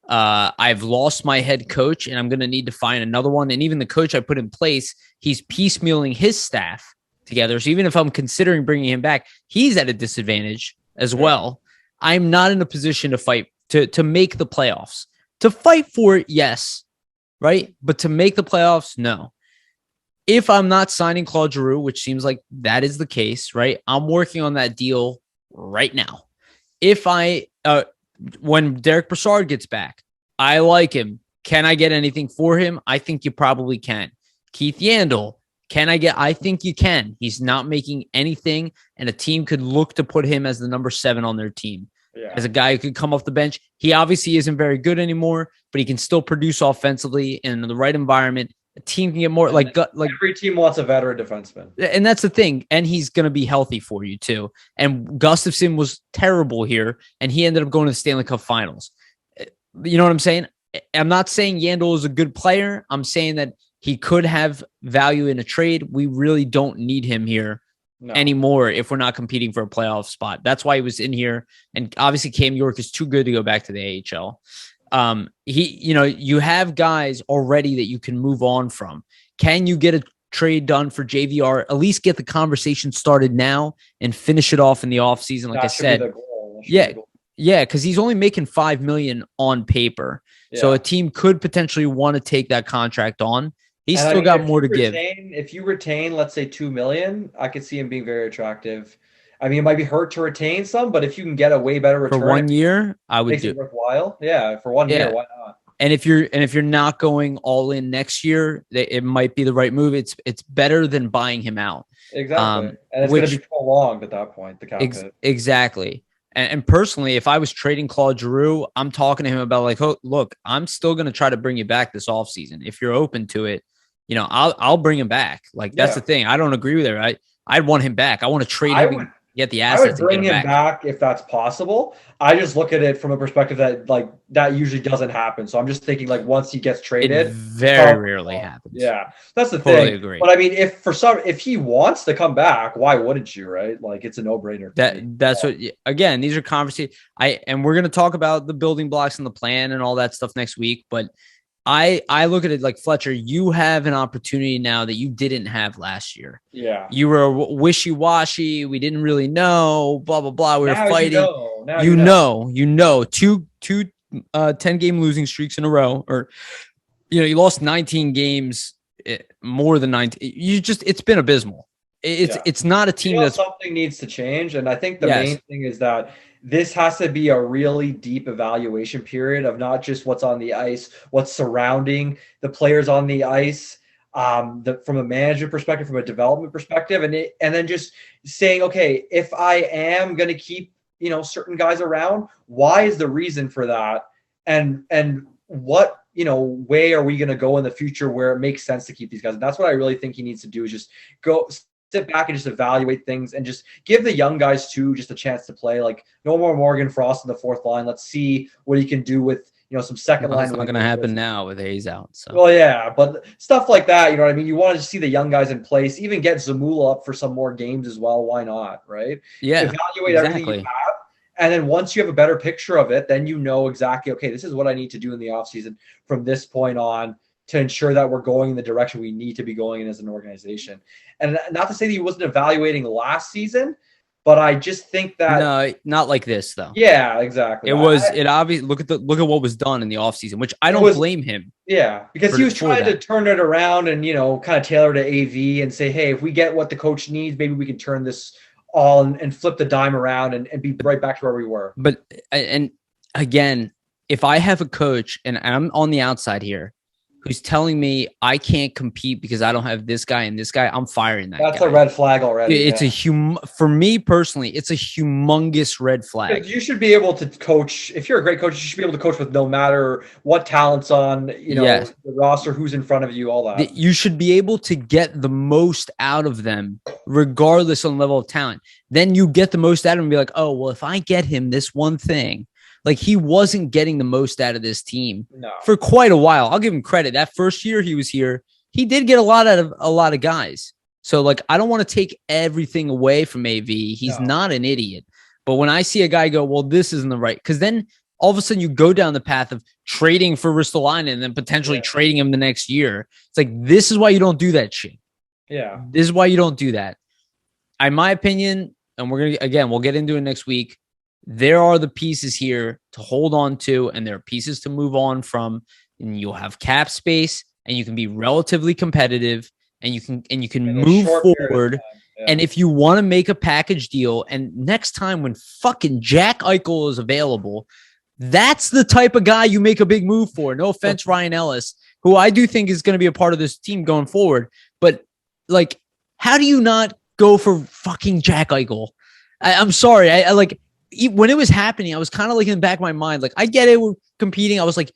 I've lost my head coach, and I'm going to need to find another one. And even the coach I put in place, he's piecemealing his staff together. So even if I'm considering bringing him back, he's at a disadvantage as well. I'm not in a position to fight to make the playoffs. To fight for it, yes, right? But to make the playoffs, no. If I'm not signing Claude Giroux, which seems like that is the case, right? I'm working on that deal right now. If when Derek Brassard gets back, I like him. Can I get anything for him? I think you probably can. Keith Yandel, I think you can. He's not making anything, and a team could look to put him as the number 7 on their team. as a guy who could come off the bench. He obviously isn't very good anymore, but he can still produce offensively in the right environment. A team can get more like every team wants a veteran defenseman. And that's the thing. And he's going to be healthy for you too. And Gustafson was terrible here, and he ended up going to the Stanley Cup Finals. You know what I'm saying? I'm not saying Yandel is a good player. I'm saying that he could have value in a trade. We really don't need him here anymore if we're not competing for a playoff spot. That's why he was in here. And obviously Cam York is too good to go back to the AHL. You have guys already that you can move on from. Can you get a trade done for JVR? At least get the conversation started now and finish it off in the offseason. Like I said, because he's only making $5 million on paper. Yeah. So a team could potentially want to take that contract on. He's still got more to give. If you retain, let's say $2 million, I could see him being very attractive. I mean, it might be hurt to retain some, but if you can get a way better return for 1 year, I would do it worthwhile. Yeah, for 1 year, why not? And if you're not going all in next year, it might be the right move. It's better than buying him out. Exactly, and it's going to be prolonged at that point. The cap exactly. And personally, if I was trading Claude Giroux, I'm talking to him about like, oh, look, I'm still going to try to bring you back this offseason. If you're open to it, I'll bring him back. Like that's the thing. I don't agree with it. I'd want him back. I want to trade him. And get the assets. I would bring him back if that's possible. I just look at it from a perspective that like that usually doesn't happen. So I'm just thinking like once he gets traded, it very rarely happens. Yeah, that's the totally thing. Agree. But I mean, if he wants to come back, why wouldn't you? Right? Like it's a no brainer. That's what. Again, these are conversations. And we're gonna talk about the building blocks and the plan and all that stuff next week. But I look at it like, Fletcher, you have an opportunity now that you didn't have last year. Yeah. You were wishy-washy. We didn't really know, blah, blah, blah. We were fighting. You know. Two 10-game losing streaks in a row. Or, you lost 19 games, more than 19. It's been abysmal. It's not a team that's... Something needs to change. And I think the main thing is that this has to be a really deep evaluation period of not just what's on the ice, what's surrounding the players on the ice, from a management perspective, from a development perspective, and then just saying, okay, if I am going to keep certain guys around, why is the reason for that, and what way are we going to go in the future where it makes sense to keep these guys? And that's what I really think he needs to do, is just go sit back and just evaluate things and just give the young guys too just a chance to play. Like no more Morgan Frost in the fourth line. Let's see what he can do with some second line. It's not going to happen now with Hayes out. So. Well, yeah, but stuff like that, you know what I mean? You want to see the young guys in place, even get Zamula up for some more games as well. Why not, right? Yeah, evaluate everything you have. And then once you have a better picture of it, then you know exactly, okay, this is what I need to do in the offseason from this point on to ensure that we're going in the direction we need to be going in as an organization. And not to say that he wasn't evaluating last season, but I just think that no, not like this though. Yeah, exactly. It obviously look at what was done in the offseason, which I don't blame him. Yeah, because he was trying to turn it around and kind of tailor to AV and say, hey, if we get what the coach needs, maybe we can turn this all and flip the dime around and be right back to where we were. But and again, if I have a coach and I'm on the outside here who's telling me I can't compete because I don't have this guy and this guy, I'm firing that guy. That's a red flag already. It's for me personally, it's a humongous red flag. You should be able to coach. If you're a great coach, you should be able to coach with no matter what talent's on, the roster, who's in front of you, all that. You should be able to get the most out of them regardless on level of talent. Then you get the most out of them and be like, oh, well, if I get him this one thing, like he wasn't getting the most out of this team for quite a while. I'll give him credit. That first year he was here, he did get a lot out of a lot of guys. So like, I don't want to take everything away from AV. He's not an idiot. But when I see a guy go, well, this isn't the right, because then all of a sudden you go down the path of trading for Ristolainen and then potentially trading him the next year. It's like, this is why you don't do that shit. Yeah. This is why you don't do that. In my opinion, and we'll get into it next week. There are the pieces here to hold on to, and there are pieces to move on from, and you'll have cap space, and you can be relatively competitive, and you can move forward. Yeah. And if you want to make a package deal, and next time when fucking Jack Eichel is available, that's the type of guy you make a big move for. No offense, Ryan Ellis, who I do think is going to be a part of this team going forward. But like, how do you not go for fucking Jack Eichel? I'm sorry. I like. when it was happening, I was kind of like in the back of my mind, like, I get it, we're competing. I was like,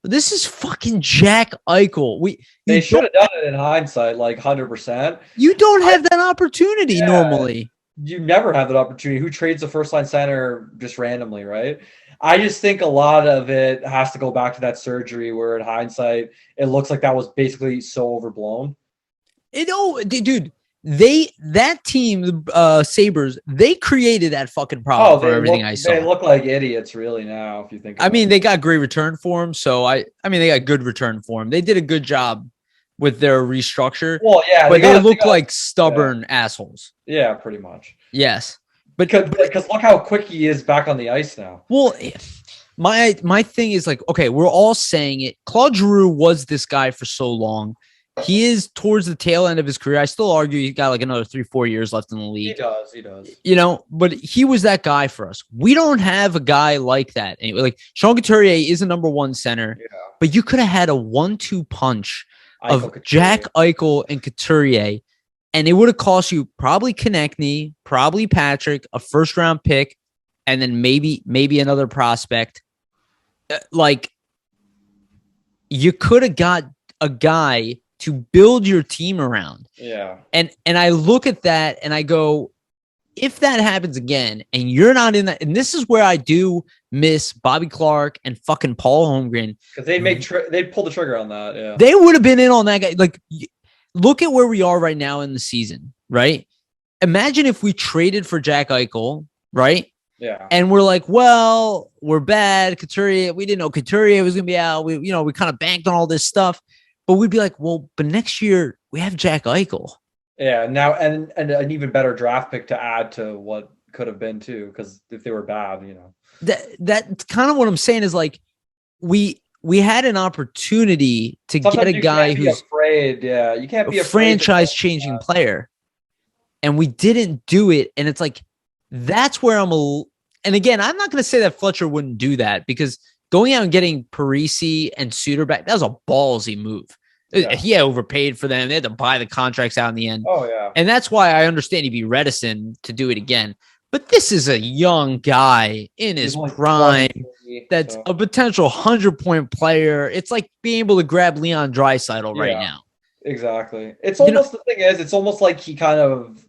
this is fucking Jack Eichel. They should have done it in hindsight, like 100%. You don't have that opportunity normally. You never have that opportunity. Who trades a first line center just randomly, right? I just think a lot of it has to go back to that surgery where in hindsight, it looks like that was basically so overblown. Dude, that team, the Sabres, they created that fucking problem for everything I saw. They look like idiots really now, if you think I mean, they got great return for him, so I mean, they got good return for him. They did a good job with their restructure. Well, yeah, but they look like stubborn assholes. Yeah, pretty much. Yes. Because look how quick he is back on the ice now. Well, my thing is like, okay, we're all saying it. Claude Giroux was this guy for so long. He is towards the tail end of his career. I still argue he's got like another 3-4 years left in the league. He does. You know, but he was that guy for us. We don't have a guy like that. Anyway, like Sean Couturier is a number one center, but you could have had a 1-2 punch of Couturier. Jack Eichel and Couturier, and it would have cost you probably Konechny, probably Patrick, a first round pick, and then maybe another prospect. Like, you could have got a guy to build your team around. Yeah. And I look at that and I go, if that happens again and you're not in that, and this is where I do miss Bobby Clark and fucking Paul Holmgren. Because they'd pull the trigger on that. Yeah. They would have been in on that guy. Like, look at where we are right now in the season, right? Imagine if we traded for Jack Eichel, right? Yeah. And we're like, well, we're bad. Couturier, we didn't know Couturier was going to be out. We kind of banked on all this stuff. But we'd be like, well, but next year we have Jack Eichel. Yeah, now and an even better draft pick to add to what could have been too, because if they were bad, that's kind of what I'm saying is like we had an opportunity to get a guy who's afraid. Yeah, you can't be a franchise-changing player, and we didn't do it. And it's like that's where and again, I'm not going to say that Fletcher wouldn't do that because going out and getting Parisi and Suter back, that was a ballsy move. Yeah. He overpaid for them. They had to buy the contracts out in the end. Oh, yeah. And that's why I understand he'd be reticent to do it again. But this is a young guy in his prime that's a potential 100-point player. It's like being able to grab Leon Draisaitl right now. Exactly. It's almost the thing is, it's almost like he kind of,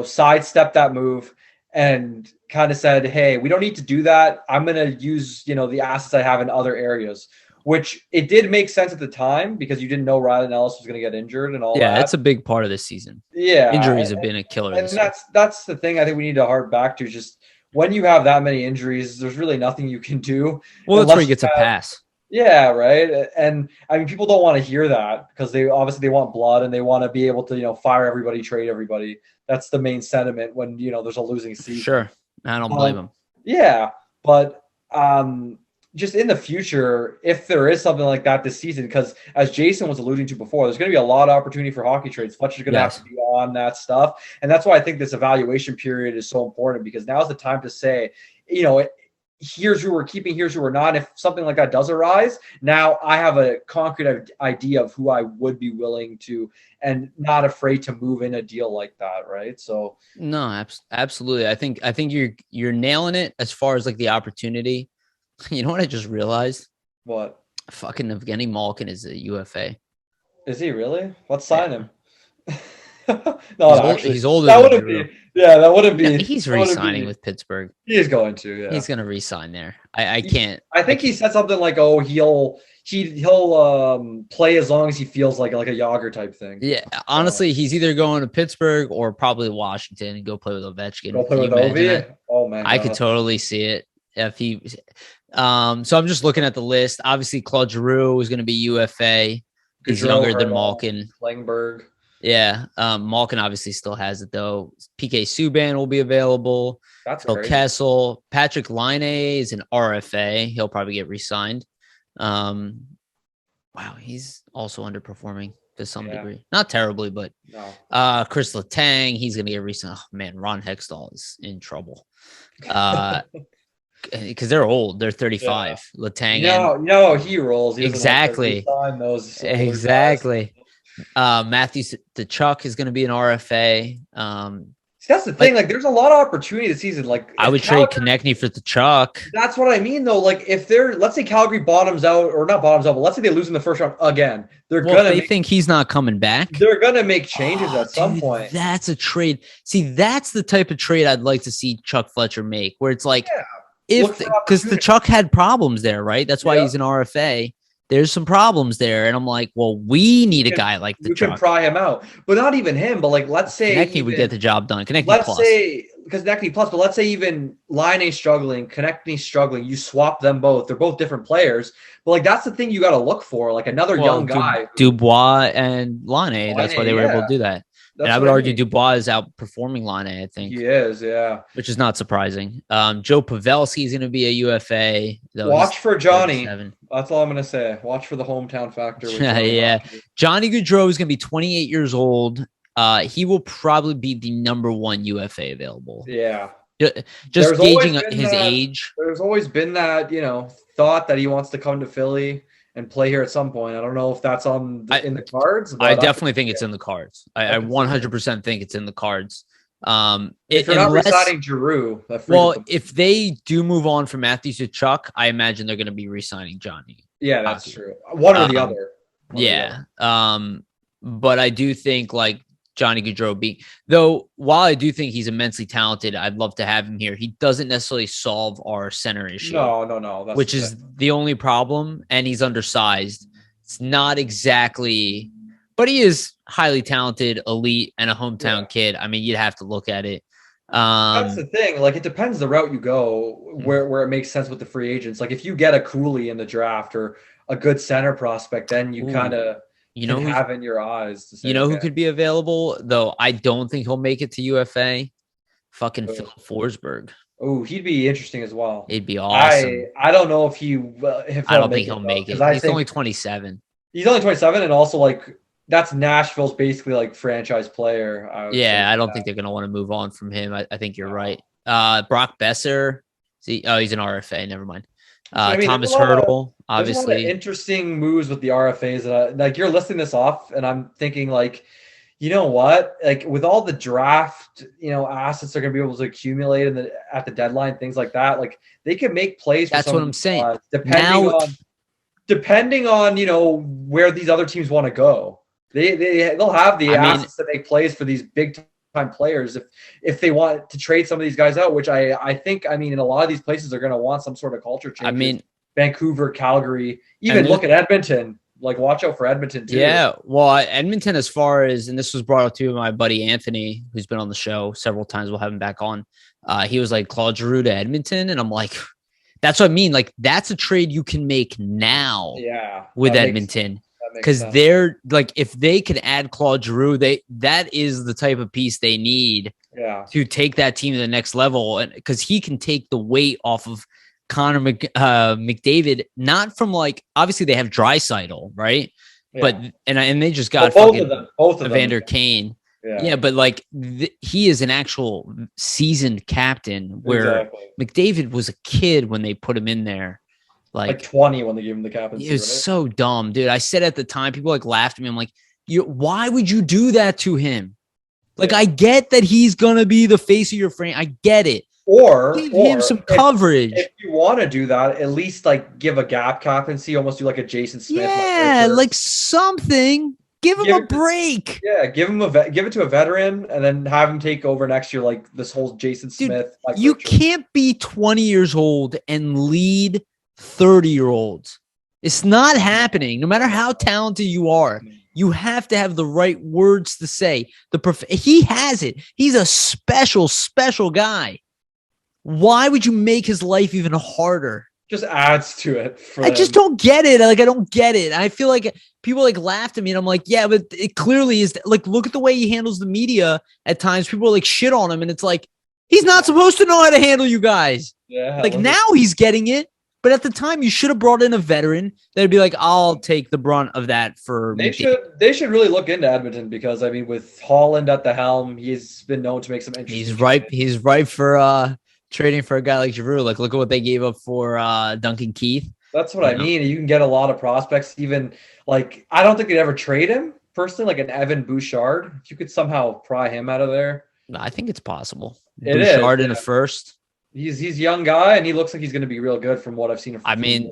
sidestepped that move and kind of said, hey, we don't need to do that. I'm going to use, the assets I have in other areas, which it did make sense at the time because you didn't know Rylan Ellis was going to get injured and all that. Yeah, that's a big part of this season. Yeah. Injuries have been a killer. And that's the thing I think we need to harp back to. Just when you have that many injuries, there's really nothing you can do. Well, that's where he gets a pass. Yeah, right. And I mean, people don't want to hear that because they want blood and they want to be able to, fire everybody, trade everybody. That's the main sentiment when, there's a losing season. Sure. I don't blame him. Yeah. But just in the future, if there is something like that this season, because as Jason was alluding to before, there's going to be a lot of opportunity for hockey trades. Fletcher's going to have to be on that stuff. And that's why I think this evaluation period is so important because now's the time to say, here's who we're keeping, here's who we're not. If something like that does arise, now I have a concrete idea of who I would be willing to and not afraid to move in a deal like that, right? So no, absolutely. I think you're nailing it as far as like the opportunity. You know what I just realized? What? Fucking Evgeny Malkin is a UFA. Is he really? Let's sign him. He's older. That wouldn't be. Yeah, that wouldn't be. Yeah, he's re-signing with Pittsburgh. He is going to. Yeah, he's going to re-sign there. I can't. I think he said something like, "Oh, he'll play as long as he feels like a Yager type thing." Yeah, honestly, he's either going to Pittsburgh or probably Washington and go play with Ovechkin. Go play with Ovi. Oh man, I could totally see it if he. So I'm just looking at the list. Obviously, Claude Giroux is going to be UFA. He's younger than Malkin. Klingberg. Yeah. Malkin obviously still has it though. PK Subban will be available. That's Phil great. Kessel. Patrick Laine is an RFA. He'll probably get re-signed. Wow, he's also underperforming to some degree. Not terribly, but no. Chris Letang, he's gonna get re-signed. Oh man, Ron Hextall is in trouble. Because they're old. They're 35. Yeah. Letang. No, he rolls. He exactly. Those exactly. Matthew Tkachuk is going to be an RFA. That's the thing. Like, there's a lot of opportunity this season. Like, I would trade Konechny for the Chuck. That's what I mean, though. Like, if let's say Calgary bottoms out, or not bottoms out, but let's say they lose in the first round again, they think he's not coming back. They're gonna make changes at some point. That's a trade. See, that's the type of trade I'd like to see Chuck Fletcher make, where it's like, because the Chuck had problems there, right? That's why he's an RFA. There's some problems there. And I'm like, well, we need a guy like the Chuck. We can pry him out. But not even him, but like, let's say Konechny would get the job done. Konechny let's plus. say, because Konechny plus, but let's say even Laine's struggling, Konechny's struggling, you swap them both. They're both different players. But like, that's the thing you got to look for. Like another young guy. Dubois and Laine. That's why they were able to do that. And I would argue Dubois is outperforming Laine, I think. He is, yeah. Which is not surprising. Joe Pavelski is going to be a UFA. Watch for Johnny. 37. That's all I'm going to say. Watch for the hometown factor. Yeah. Johnny Gaudreau is going to be 28 years old. He will probably be the number one UFA available. Yeah. Just gauging his age. There's always been that, thought that he wants to come to Philly and play here at some point. I don't know if that's in the cards. I definitely think it's in the cards. I 100% think it's in the cards. If you're not re-signing Giroux, if they do move on from Matthews to Chuck, I imagine they're going to be re-signing Johnny. Yeah, that's true. One or the other. But I do think like Johnny Gaudreau though, while I do think he's immensely talented, I'd love to have him here. He doesn't necessarily solve our center issue. No. Which is the only problem, and he's undersized. It's not exactly, but he is highly talented, elite, and a hometown kid. I mean, you'd have to look at it. That's the thing. Like, it depends the route you go, where it makes sense with the free agents. Like, if you get a Cooley in the draft or a good center prospect, then you kind of have in your eyes. To say, who could be available, though? I don't think he'll make it to UFA. Fucking Phil Forsberg. Oh, he'd be interesting as well. It'd be awesome. I don't know if I don't think he'll make it. He's only 27. He's only 27, and also like that's Nashville's basically like franchise player. I don't think they're gonna want to move on from him. I think you're right. Brock Besser. He's an RFA. Never mind. Thomas Hertl, obviously. There's a lot of interesting moves with the RFAs. Like, you're listing this off, and I'm thinking like, you know what? Like, with all the draft, assets they're going to be able to accumulate at the deadline, things like that. Like, they can make plays. That's what I'm saying. Depending on where these other teams want to go, they'll have the assets to make plays for these big time players if they want to trade some of these guys out, which I think in a lot of these places they're going to want some sort of culture change. Vancouver, Calgary, even look at Edmonton. Like, watch out for Edmonton too. Yeah, well, Edmonton, as far as, and this was brought up to my buddy Anthony, who's been on the show several times. We'll have him back on. He was like, Claude Giroux to Edmonton, and I'm like, that's what I mean. Like, that's a trade you can make now. With Edmonton. Because they're like, if they can add Claude Giroux, that is the type of piece they need to take that team to the next level. And because he can take the weight off of Connor McDavid, not from like, obviously they have Draisaitl, right? Yeah. But and they just got both of them, Evander Kane. Yeah, but like he is an actual seasoned captain where McDavid was a kid when they put him in there. Like 20 when they gave him the captaincy. It was so dumb, dude. I said at the time, people like laughed at me. I'm like, why would you do that to him? Like, I get that he's gonna be the face of your frame. I get it. Or give him some coverage. If you want to do that, at least like give a gap captaincy, almost do like a Jason Smith. Yeah, like something. Give him a break. Yeah, give it to a veteran, and then have him take over next year, like this whole Jason Smith. Dude, you can't be 20 years old and lead 30-year-olds. It's not happening. No matter how talented you are, you have to have the right words to say. He has it. He's a special guy. Why would you make his life even harder? Just adds to it. I just don't get it. Like, I don't get it. I feel like people like laughed at me, and I'm like, yeah, but it clearly is. Like, look at the way he handles the media at times. People like shit on him, and it's like, he's not supposed to know how to handle you guys. Yeah. Like, now he's getting it. But at the time, you should have brought in a veteran that'd be like, I'll take the brunt of that for They should really look into Edmonton, because with Holland at the helm, he's been known to make some interesting. He's ripe for trading for a guy like Giroux. Like, look at what they gave up for Duncan Keith. That's what I mean. You can get a lot of prospects. Even like, I don't think they'd ever trade him personally. Like an Evan Bouchard, if you could somehow pry him out of there. I think it's possible. It Bouchard is. in the first. He's a young guy, and he looks like he's going to be real good from what I've seen. I mean,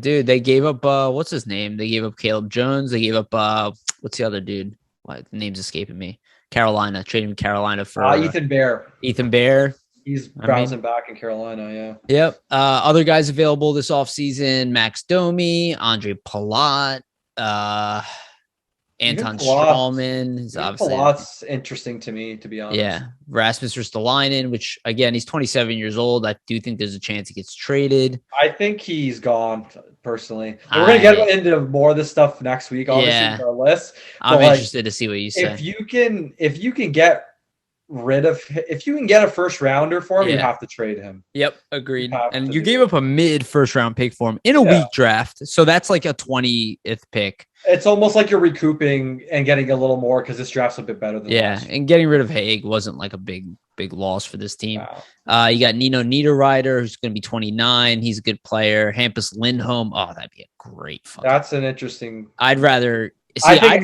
dude, they gave up what's his name? They gave up Caleb Jones. They gave up what's the other dude? What the name's escaping me? Carolina, trading Carolina for Ethan Bear. Ethan Bear. He's bouncing back in Carolina, yeah. Yep. Other guys available this offseason, Max Domi, Andre Palat, Anton Strawman is obviously Palat's interesting to me, to be honest. Yeah. Rasmus Ristolainen, which again, he's 27 years old. I do think there's a chance he gets traded. I think he's gone personally. We're gonna get into more of this stuff next week, obviously, with our list. I'm interested to see what you say. If you can get a first rounder for him, you have to trade him. Yep, agreed. And you gave up a mid first round pick for him in a weak draft. So that's like a 20th pick. It's almost like you're recouping and getting a little more because this draft's a bit better than last. And getting rid of Haig wasn't like a big loss for this team. Wow. You got Nino Niederreiter, who's going to be 29. He's a good player. Hampus Lindholm. Oh, that'd be a great That's an interesting. I'd rather slide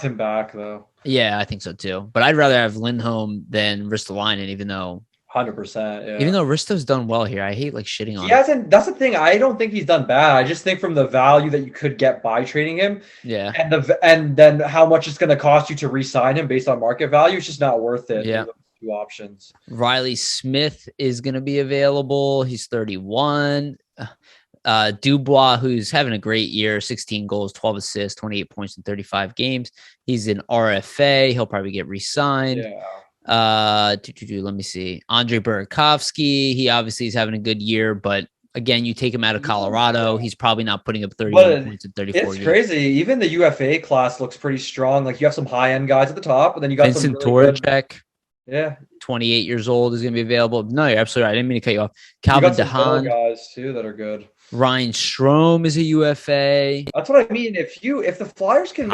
him back though. Yeah, I think so too. But I'd rather have Lindholm than Ristolainen, even though 100%. Yeah. Even though Risto's done well here, I hate like shitting on him. That's the thing. I don't think he's done bad. I just think from the value that you could get by trading him, and then how much it's going to cost you to re-sign him based on market value, it's just not worth it. Yeah, two options. Riley Smith is going to be available. He's 31. Dubois, who's having a great year, 16 goals, 12 assists, 28 points in 35 games. He's an RFA. He'll probably get re-signed. Yeah. Let me see. Andre Burakovsky. He obviously is having a good year, but again, you take him out of Colorado, he's probably not putting up 31 points in 34 It's games. Crazy. Even the UFA class looks pretty strong. Like you have some high-end guys at the top, and then you got Vincent some really Toracek. Yeah. 28 years old is going to be available. No, you're absolutely right. I didn't mean to cut you off. Calvin DeHaan. Guys too that are good. Ryan Strome is a UFA. That's what I mean. If the Flyers can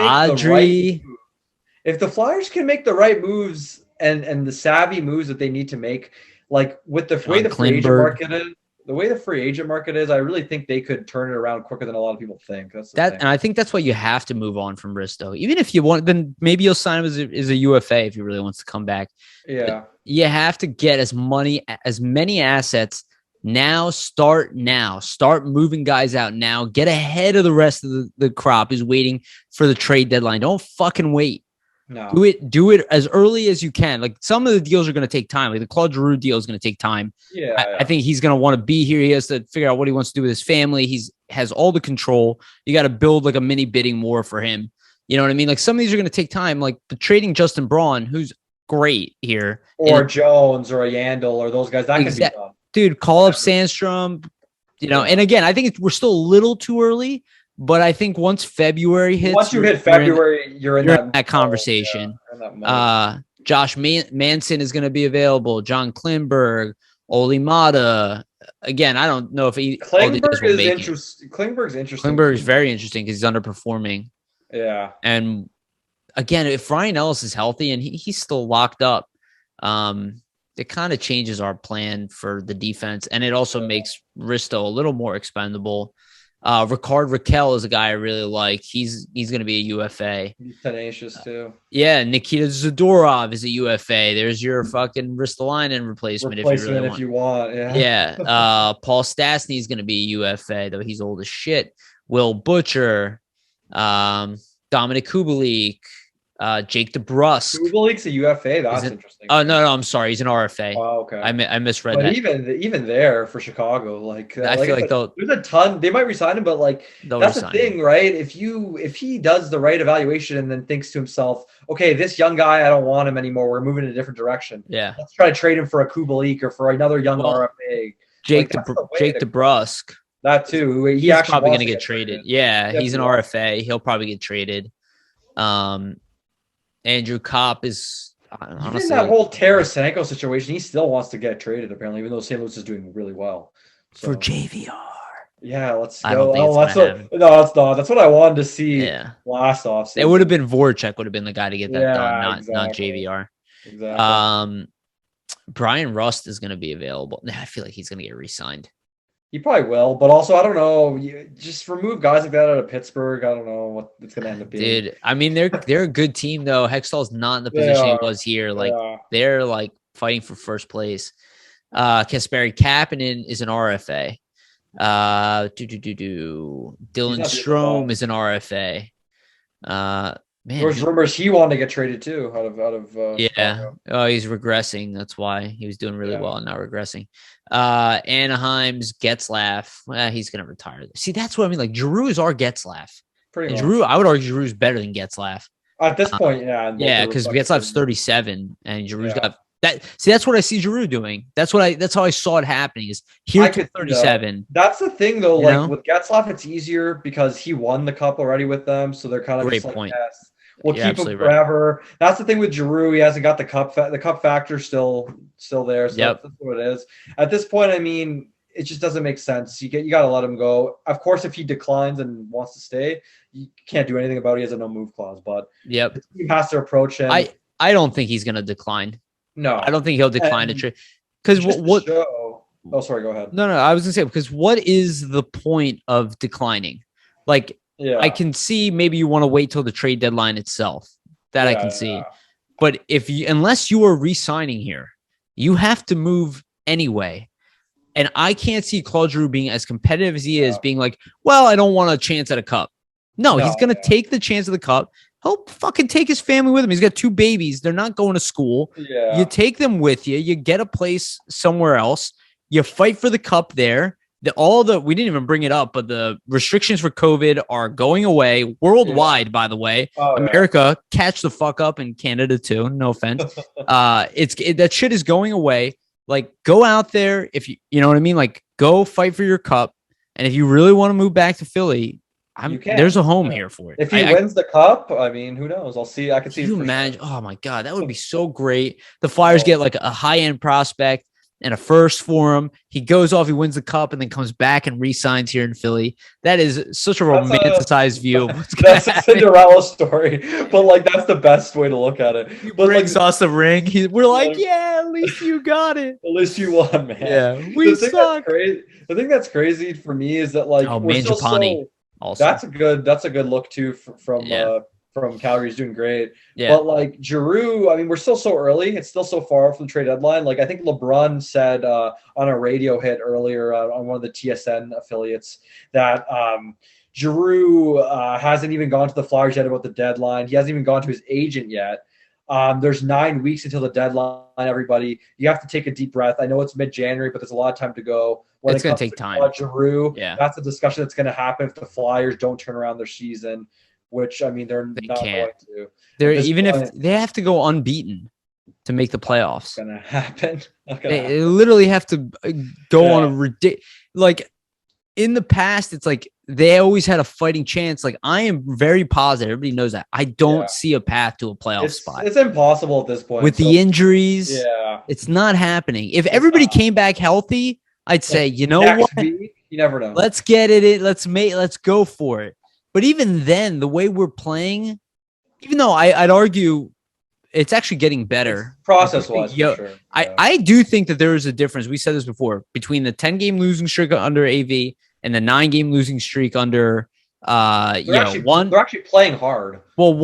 make the right moves and the savvy moves that they need to make, like with the way the free agent market is, I really think they could turn it around quicker than a lot of people think. And I think that's why you have to move on from Risto. Even if you want, then maybe you'll sign him as a UFA if he really wants to come back. Yeah, but you have to get as many assets now. Start moving guys out now. Get ahead of the rest of the crop who's waiting for the trade deadline. Don't fucking wait. No. Do it as early as you can. Like some of the deals are going to take time. Like the Claude Giroux deal is going to take time. Yeah, I think he's going to want to be here. He has to figure out what he wants to do with his family. Has all the control. You got to build like a mini bidding war for him. You know what I mean? Like some of these are going to take time. Like the trading Justin Braun, who's great here, or Jones or a Yandel or those guys. That can be done. Dude, call up Sandstrom. And again, I think we're still a little too early. But I think once February hits, once you hit February, you're in that conversation. Josh Manson is going to be available. John Klingberg, Oli Mata. Again, I don't know if Klingberg is interesting. Klingberg's interesting. Klingberg is very interesting because he's underperforming. Yeah. And again, if Ryan Ellis is healthy and he's still locked up, it kind of changes our plan for the defense, and it also makes Risto a little more expendable. Ricard Raquel is a guy I really like. He's going to be a UFA. He's tenacious too. Yeah, Nikita Zadorov is a UFA. There's your fucking Ristolainen replacement if you want. Yeah. Paul Stastny is going to be a UFA, though he's old as shit. Will Butcher, Dominic Kubalik, Jake DeBrusk. Kubalik's a UFA. That's interesting. Oh no, I'm sorry. He's an RFA. Oh, okay. I misread but that. Even there for Chicago, I feel like there's a ton. They might resign him, but that's the thing, right? If he does the right evaluation and then thinks to himself, okay, this young guy, I don't want him anymore. We're moving in a different direction. Yeah. Let's try to trade him for a Kubalik or for another young RFA. Jake DeBrusk. That too. He's probably going to get traded. Yeah, he's an RFA. He'll probably get traded. Andrew Kopp is honestly, even that whole Tarasenko situation. He still wants to get traded, apparently, even though St. Louis is doing really well for JVR. Yeah, let's go. That's what I wanted to see. Yeah. Last offseason. It would have been Voracek would have been the guy to get that done, not JVR. Exactly. Brian Rust is going to be available. I feel like he's going to get re-signed. He probably will, but also I don't know. You just remove guys like that out of Pittsburgh. I don't know what it's going to end up being. Dude, I mean, they're a good team though. Hextall's not in the They position he are. was here. Like Yeah. they're like fighting for first place. Kasperi Kapanen is an RFA. Dylan Strome is an RFA. Man, There was rumors he wanted to get traded too out of yeah. Chicago. Oh, he's regressing. That's why he was doing really well and now regressing. Anaheim's Getzlaff. He's gonna retire. See, that's what I mean. Like Giroux is our Getzlaff. Pretty And much. Giroux, I would argue Giroux's better than Getzlaff. At this point, yeah. Yeah, because Getzlaff's 37 and Giroux's got that. See, that's what I see Giroux doing. That's how I saw it happening. Is here to 37. That's the thing, though. You Like know? with Getzlaff, it's easier because he won the cup already with them, so they're kind of Great just like, point. yes, we'll You're keep him absolutely forever. That's the thing with Giroux. He hasn't got the cup. The cup factor still there. So Yep. that's what it is. At this point, I mean, it just doesn't make sense. You got to let him go. Of course, if he declines and wants to stay, you can't do anything about it. He has a no move clause, but Yep. the team has to approach him. I don't think he's gonna decline. No, I don't think he'll decline a trade. Because just what? to show, oh, sorry. Go ahead. No. I was gonna say because what is the point of declining? Like Yeah, I can see maybe you want to wait till the trade deadline itself. That I can see. But unless you are re-signing here, you have to move anyway. And I can't see Claude Giroux being as competitive as he is, being like, well, I don't want a chance at a cup. No, he's going to take the chance of the cup. He'll fucking take his family with him. He's got 2 babies. They're not going to school. Yeah. You take them with you. You get a place somewhere else. You fight for the cup there. We didn't even bring it up, but the restrictions for COVID are going away worldwide, by the way. Oh, America, catch the fuck up, and Canada too. No offense. That shit is going away. Like, go out there if you know what I mean. Like, go fight for your cup, and if you really want to move back to Philly, there's a home here for it. If he wins the cup, I mean, who knows? I can see. Can you imagine? Oh my god, that would be so great. The Flyers get like a high end prospect and a first for him. He goes off, he wins the cup, and then comes back and re-signs here in Philly. That is such a romanticized view of what's that's a Cinderella story, but like that's the best way to look at it. He but brings us the ring. We're like, yeah, at least you got it. At least you won, man. Yeah, we suck. The thing that's crazy for me is that like Mangiapane. Also, that's a good look too from Calgary's doing great. Yeah. But like Giroux, I mean, we're still so early. It's still so far from the trade deadline. Like I think LeBron said on a radio hit earlier on one of the TSN affiliates that Giroux hasn't even gone to the Flyers yet about the deadline. He hasn't even gone to his agent yet. There's 9 weeks until the deadline, everybody. You have to take a deep breath. I know it's mid-January, but there's a lot of time to go. It's going to take time. Giroux, that's a discussion that's going to happen if the Flyers don't turn around their season, which, I mean, they not can't. going to. If they have to go unbeaten to make the playoffs. It's going to happen. They literally have to go on a ridiculous... Like, in the past, it's like they always had a fighting chance. Like, I am very positive. Everybody knows that. I don't see a path to a playoff spot. It's impossible at this point. With the injuries, it's not happening. If everybody came back healthy, I'd say, you know what? Week, you never know. Let's get it in. Let's go for it. But even then, the way we're playing, even though I'd argue it's actually getting better. Process-wise, for sure. I do think that there is a difference. We said this before between the 10-game losing streak under AV and the 9-game losing streak under they're actually playing hard. Well,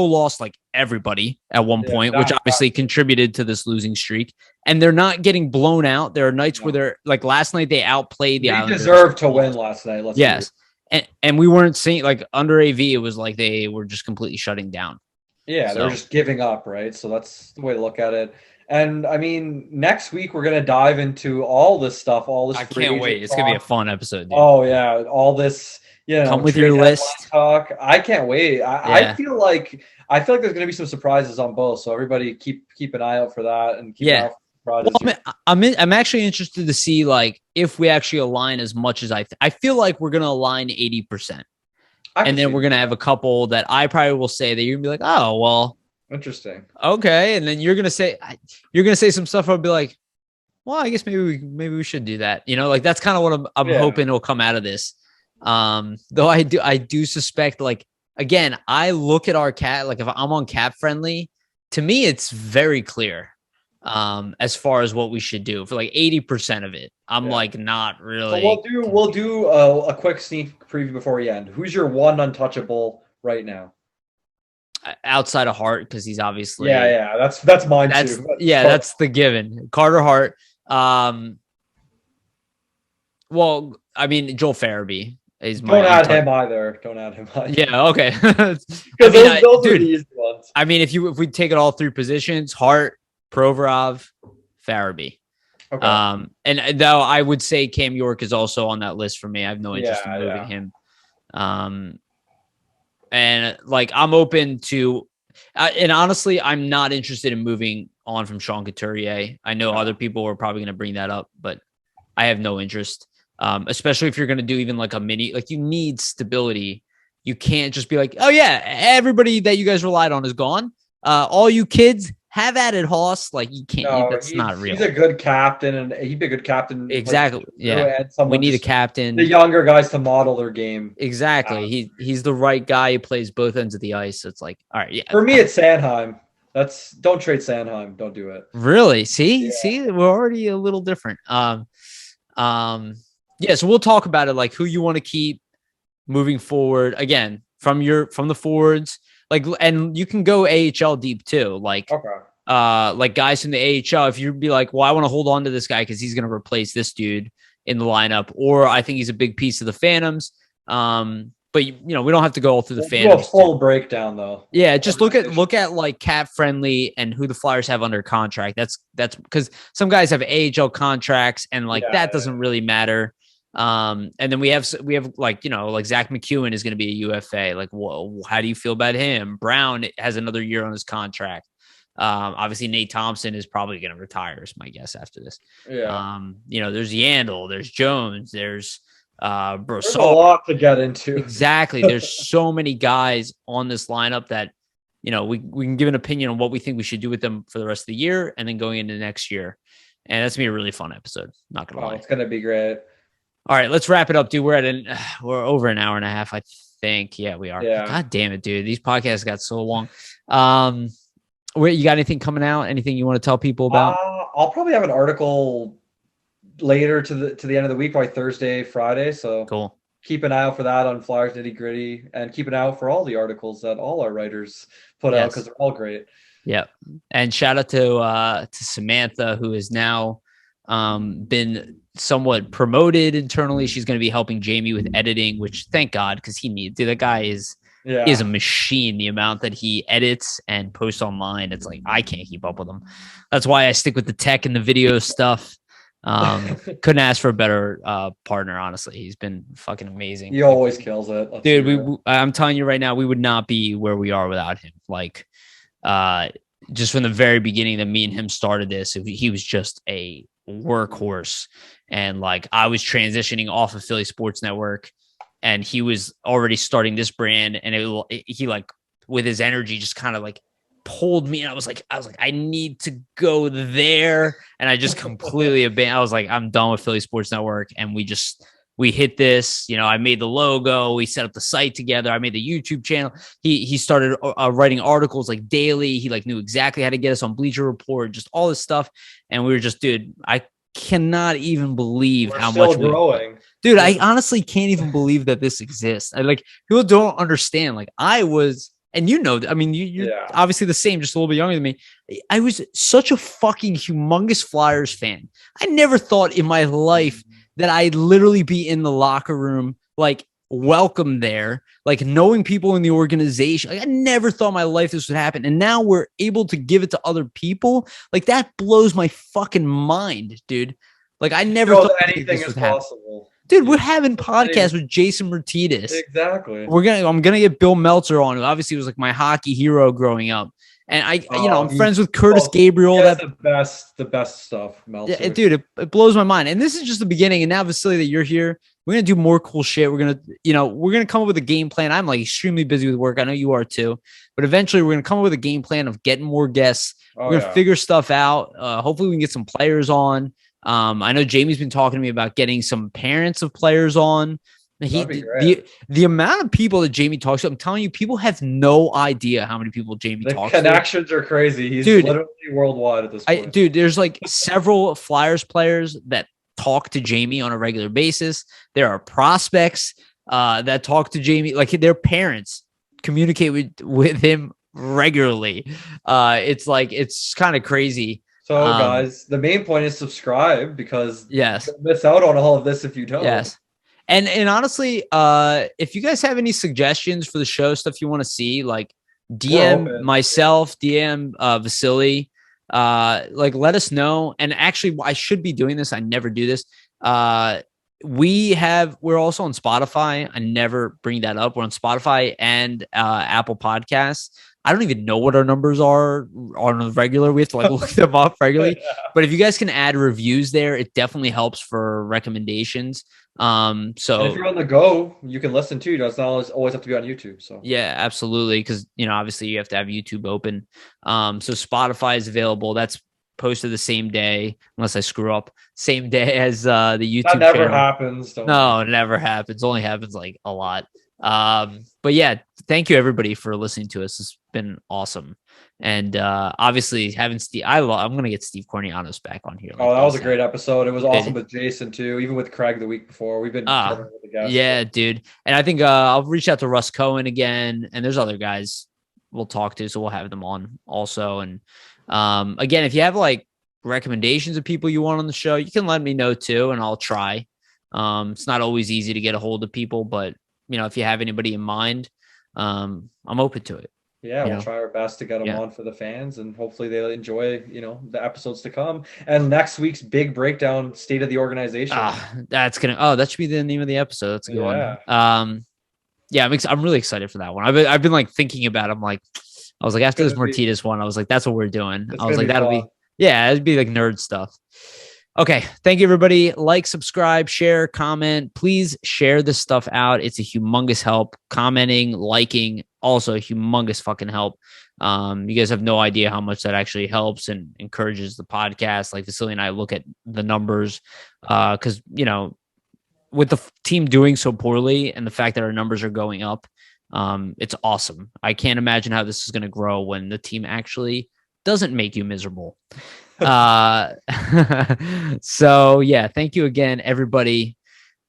lost like everybody at one point, which obviously contributed to this losing streak. And they're not getting blown out. There are nights where they're like last night they outplayed the Islanders. They deserved to win last night. Yes. And we weren't seeing like under AV, it was like they were just completely shutting down. Yeah, they're just giving up, right? So that's the way to look at it. And I mean, next week we're gonna dive into all this stuff, all this. I can't wait. It's gonna be a fun episode. Dude. Oh yeah, all this. Come with your list. Talk. I can't wait. I feel like there's gonna be some surprises on both. So everybody keep an eye out for that and keep an eye out for surprises. Well, I'm actually interested to see like if we actually align as much as I feel like we're gonna align 80%. And then we're going to have a couple that I probably will say that you're going to be like, oh, well, interesting. Okay. And then you're going to say some stuff. I'll be like, well, I guess maybe we should do that. You know, like that's kind of what I'm hoping will come out of this. Though I do suspect like, again, I look at our cat, like if I'm on Cap Friendly, to me, it's very clear. as far as what we should do for like 80% of it. I'm like not really. So we'll do a quick sneak preview before we end. Who's your one untouchable right now? Outside of Hart, because he's obviously that's mine too. That's the given. Carter Hart. Well, I mean Joel Farabee is my. Don't add him either. Yeah, okay. Because those are the easy ones. I mean, if we take it all three positions, Hart, Provorov, Farabee. Okay. And though I would say Cam York is also on that list for me. I have no interest in moving him. And like I'm open to, and honestly, I'm not interested in moving on from Sean Couturier. I know other people are probably going to bring that up, but I have no interest. Especially if you're going to do even like a mini, like you need stability. You can't just be like, oh yeah, everybody that you guys relied on is gone. All you kids have at it, Hoss. Like you can't. That's not real. He's a good captain, and he'd be a good captain. Exactly. We need a captain. The younger guys to model their game. Exactly. He's the right guy. He plays both ends of the ice. So it's like, all right. Yeah. For me, it's Sanheim. Don't trade Sanheim. Don't do it. Really? See, we're already a little different. So we'll talk about it, like who you want to keep moving forward. Again, from the forwards, like, and you can go AHL deep too. Like, like guys from the AHL, if you'd be like, well, I want to hold on to this guy because he's going to replace this dude in the lineup, or I think he's a big piece of the Phantoms. But we don't have to go all through the Phantoms. Do a full breakdown though. Yeah, just look at like cap friendly and who the Flyers have under contract. That's because some guys have AHL contracts and like that doesn't really matter. And then we have like, like Zach McEwen is going to be a UFA. Like, whoa, how do you feel about him? Brown has another year on his contract. Obviously Nate Thompson is probably going to retire is my guess after this. Yeah. There's Yandel, there's Jones, there's there's a lot to get into. Exactly. There's so many guys on this lineup that, we can give an opinion on what we think we should do with them for the rest of the year and then going into next year. And that's going to be a really fun episode. Not going to lie. It's going to be great. All right, let's wrap it up, dude. We're over an hour and a half, I think. Yeah, we are. Yeah. God damn it, dude. These podcasts got so long. You got anything coming out? Anything you want to tell people about? I'll probably have an article later to the end of the week, probably Thursday, Friday. So cool. Keep an eye out for that on Flyers Nitty Gritty, and keep an eye out for all the articles that all our writers put out because they're all great. Yeah, and shout out to Samantha, who has now been somewhat promoted internally. She's going to be helping Jamie with editing, which thank God, because that guy is a machine. The amount that he edits and posts online, it's like I can't keep up with him. That's why I stick with the tech and the video stuff. Couldn't ask for a better partner, honestly. He's been fucking amazing. He always kills it. Dude, I'm telling you right now, we would not be where we are without him. Like just from the very beginning that me and him started this, he was just a workhorse. And like I was transitioning off of Philly Sports Network and he was already starting this brand, and he like with his energy just kind of like pulled me, and I was like I need to go there, and I just completely abandoned. I was like, I'm done with Philly Sports Network, and we hit this. I made the logo, we set up the site together, I made the YouTube channel. He started writing articles like daily. He like knew exactly how to get us on Bleacher Report, just all this stuff, and we were just, dude, I cannot even believe how much we're growing. Dude, I honestly can't even believe that this exists. People don't understand. Like I was. And I mean, you're obviously the same, just a little bit younger than me. I was such a fucking humongous Flyers fan. I never thought in my life that I'd literally be in the locker room, like welcome there, like knowing people in the organization. Like I never thought in my life this would happen. And now we're able to give it to other people. Like that blows my fucking mind, dude. Like I never thought anything is possible. Dude, we're having podcasts with Jason Myrtetus. Exactly. I'm gonna get Bill Meltzer on, who obviously was like my hockey hero growing up. And I'm friends with Curtis Gabriel. That's the best stuff, Meltzer. Yeah, dude, it blows my mind. And this is just the beginning. And now, Vasili, that you're here, we're gonna do more cool shit. We're gonna come up with a game plan. I'm like extremely busy with work. I know you are too. But eventually, we're gonna come up with a game plan of getting more guests. We're gonna figure stuff out. Hopefully, we can get some players on. I know Jamie's been talking to me about getting some parents of players on. That'd be great. The amount of people that Jamie talks to, I'm telling you, people have no idea how many people Jamie talks to. The connections are crazy. He's literally worldwide at this point. Dude, there's like several Flyers players that talk to Jamie on a regular basis. There are prospects that talk to Jamie, like their parents communicate with him regularly. It's kind of crazy. So guys, the main point is subscribe, because yes, you'll miss out on all of this if you don't. Yes. And honestly, if you guys have any suggestions for the show, stuff you want to see, like DM myself, DM Vasili, like let us know. And actually, I should be doing this. I never do this. We're also on Spotify. I never bring that up. We're on Spotify and Apple Podcasts. I don't even know what our numbers are on the regular. We have to like look them up regularly. Yeah. But if you guys can add reviews there, it definitely helps for recommendations. So and if you're on the go, you can listen too. It's not always have to be on YouTube. So yeah, absolutely. Because obviously you have to have YouTube open. So Spotify is available. That's posted the same day, unless I screw up. Same day as the YouTube. That never happens. No, it never happens. Only happens like a lot. But yeah, thank you everybody for listening to us. It's been awesome. And obviously having Steve, I'm gonna get Steve Cornianos back on here. Like that was a great episode. It was awesome with Jason too, even with Craig the week before. We've been with the guests. Yeah, dude. And I think I'll reach out to Russ Cohen again, and there's other guys we'll talk to, so we'll have them on also. And again, if you have like recommendations of people you want on the show, you can let me know too, and I'll try. It's not always easy to get a hold of people, but if you have anybody in mind, I'm open to it. Yeah, we'll try our best to get them on for the fans, and hopefully they'll enjoy, the episodes to come. And next week's big breakdown, state of the organization. That should be the name of the episode. That's a good one. I'm really excited for that one. I've been like thinking about it. I was like, after this Myrtetus one, I was like, that's what we're doing. I was like, it'd be like nerd stuff. Okay. Thank you, everybody. Like, subscribe, share, comment. Please share this stuff out. It's a humongous help. Commenting, liking, also a humongous fucking help. You guys have no idea how much that actually helps and encourages the podcast. Like Vasili and I look at the numbers because, with the team doing so poorly and the fact that our numbers are going up, it's awesome. I can't imagine how this is going to grow when the team actually doesn't make you miserable. So yeah, thank you again, everybody.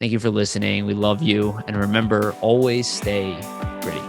Thank you for listening. We love you. And remember, always stay gritty.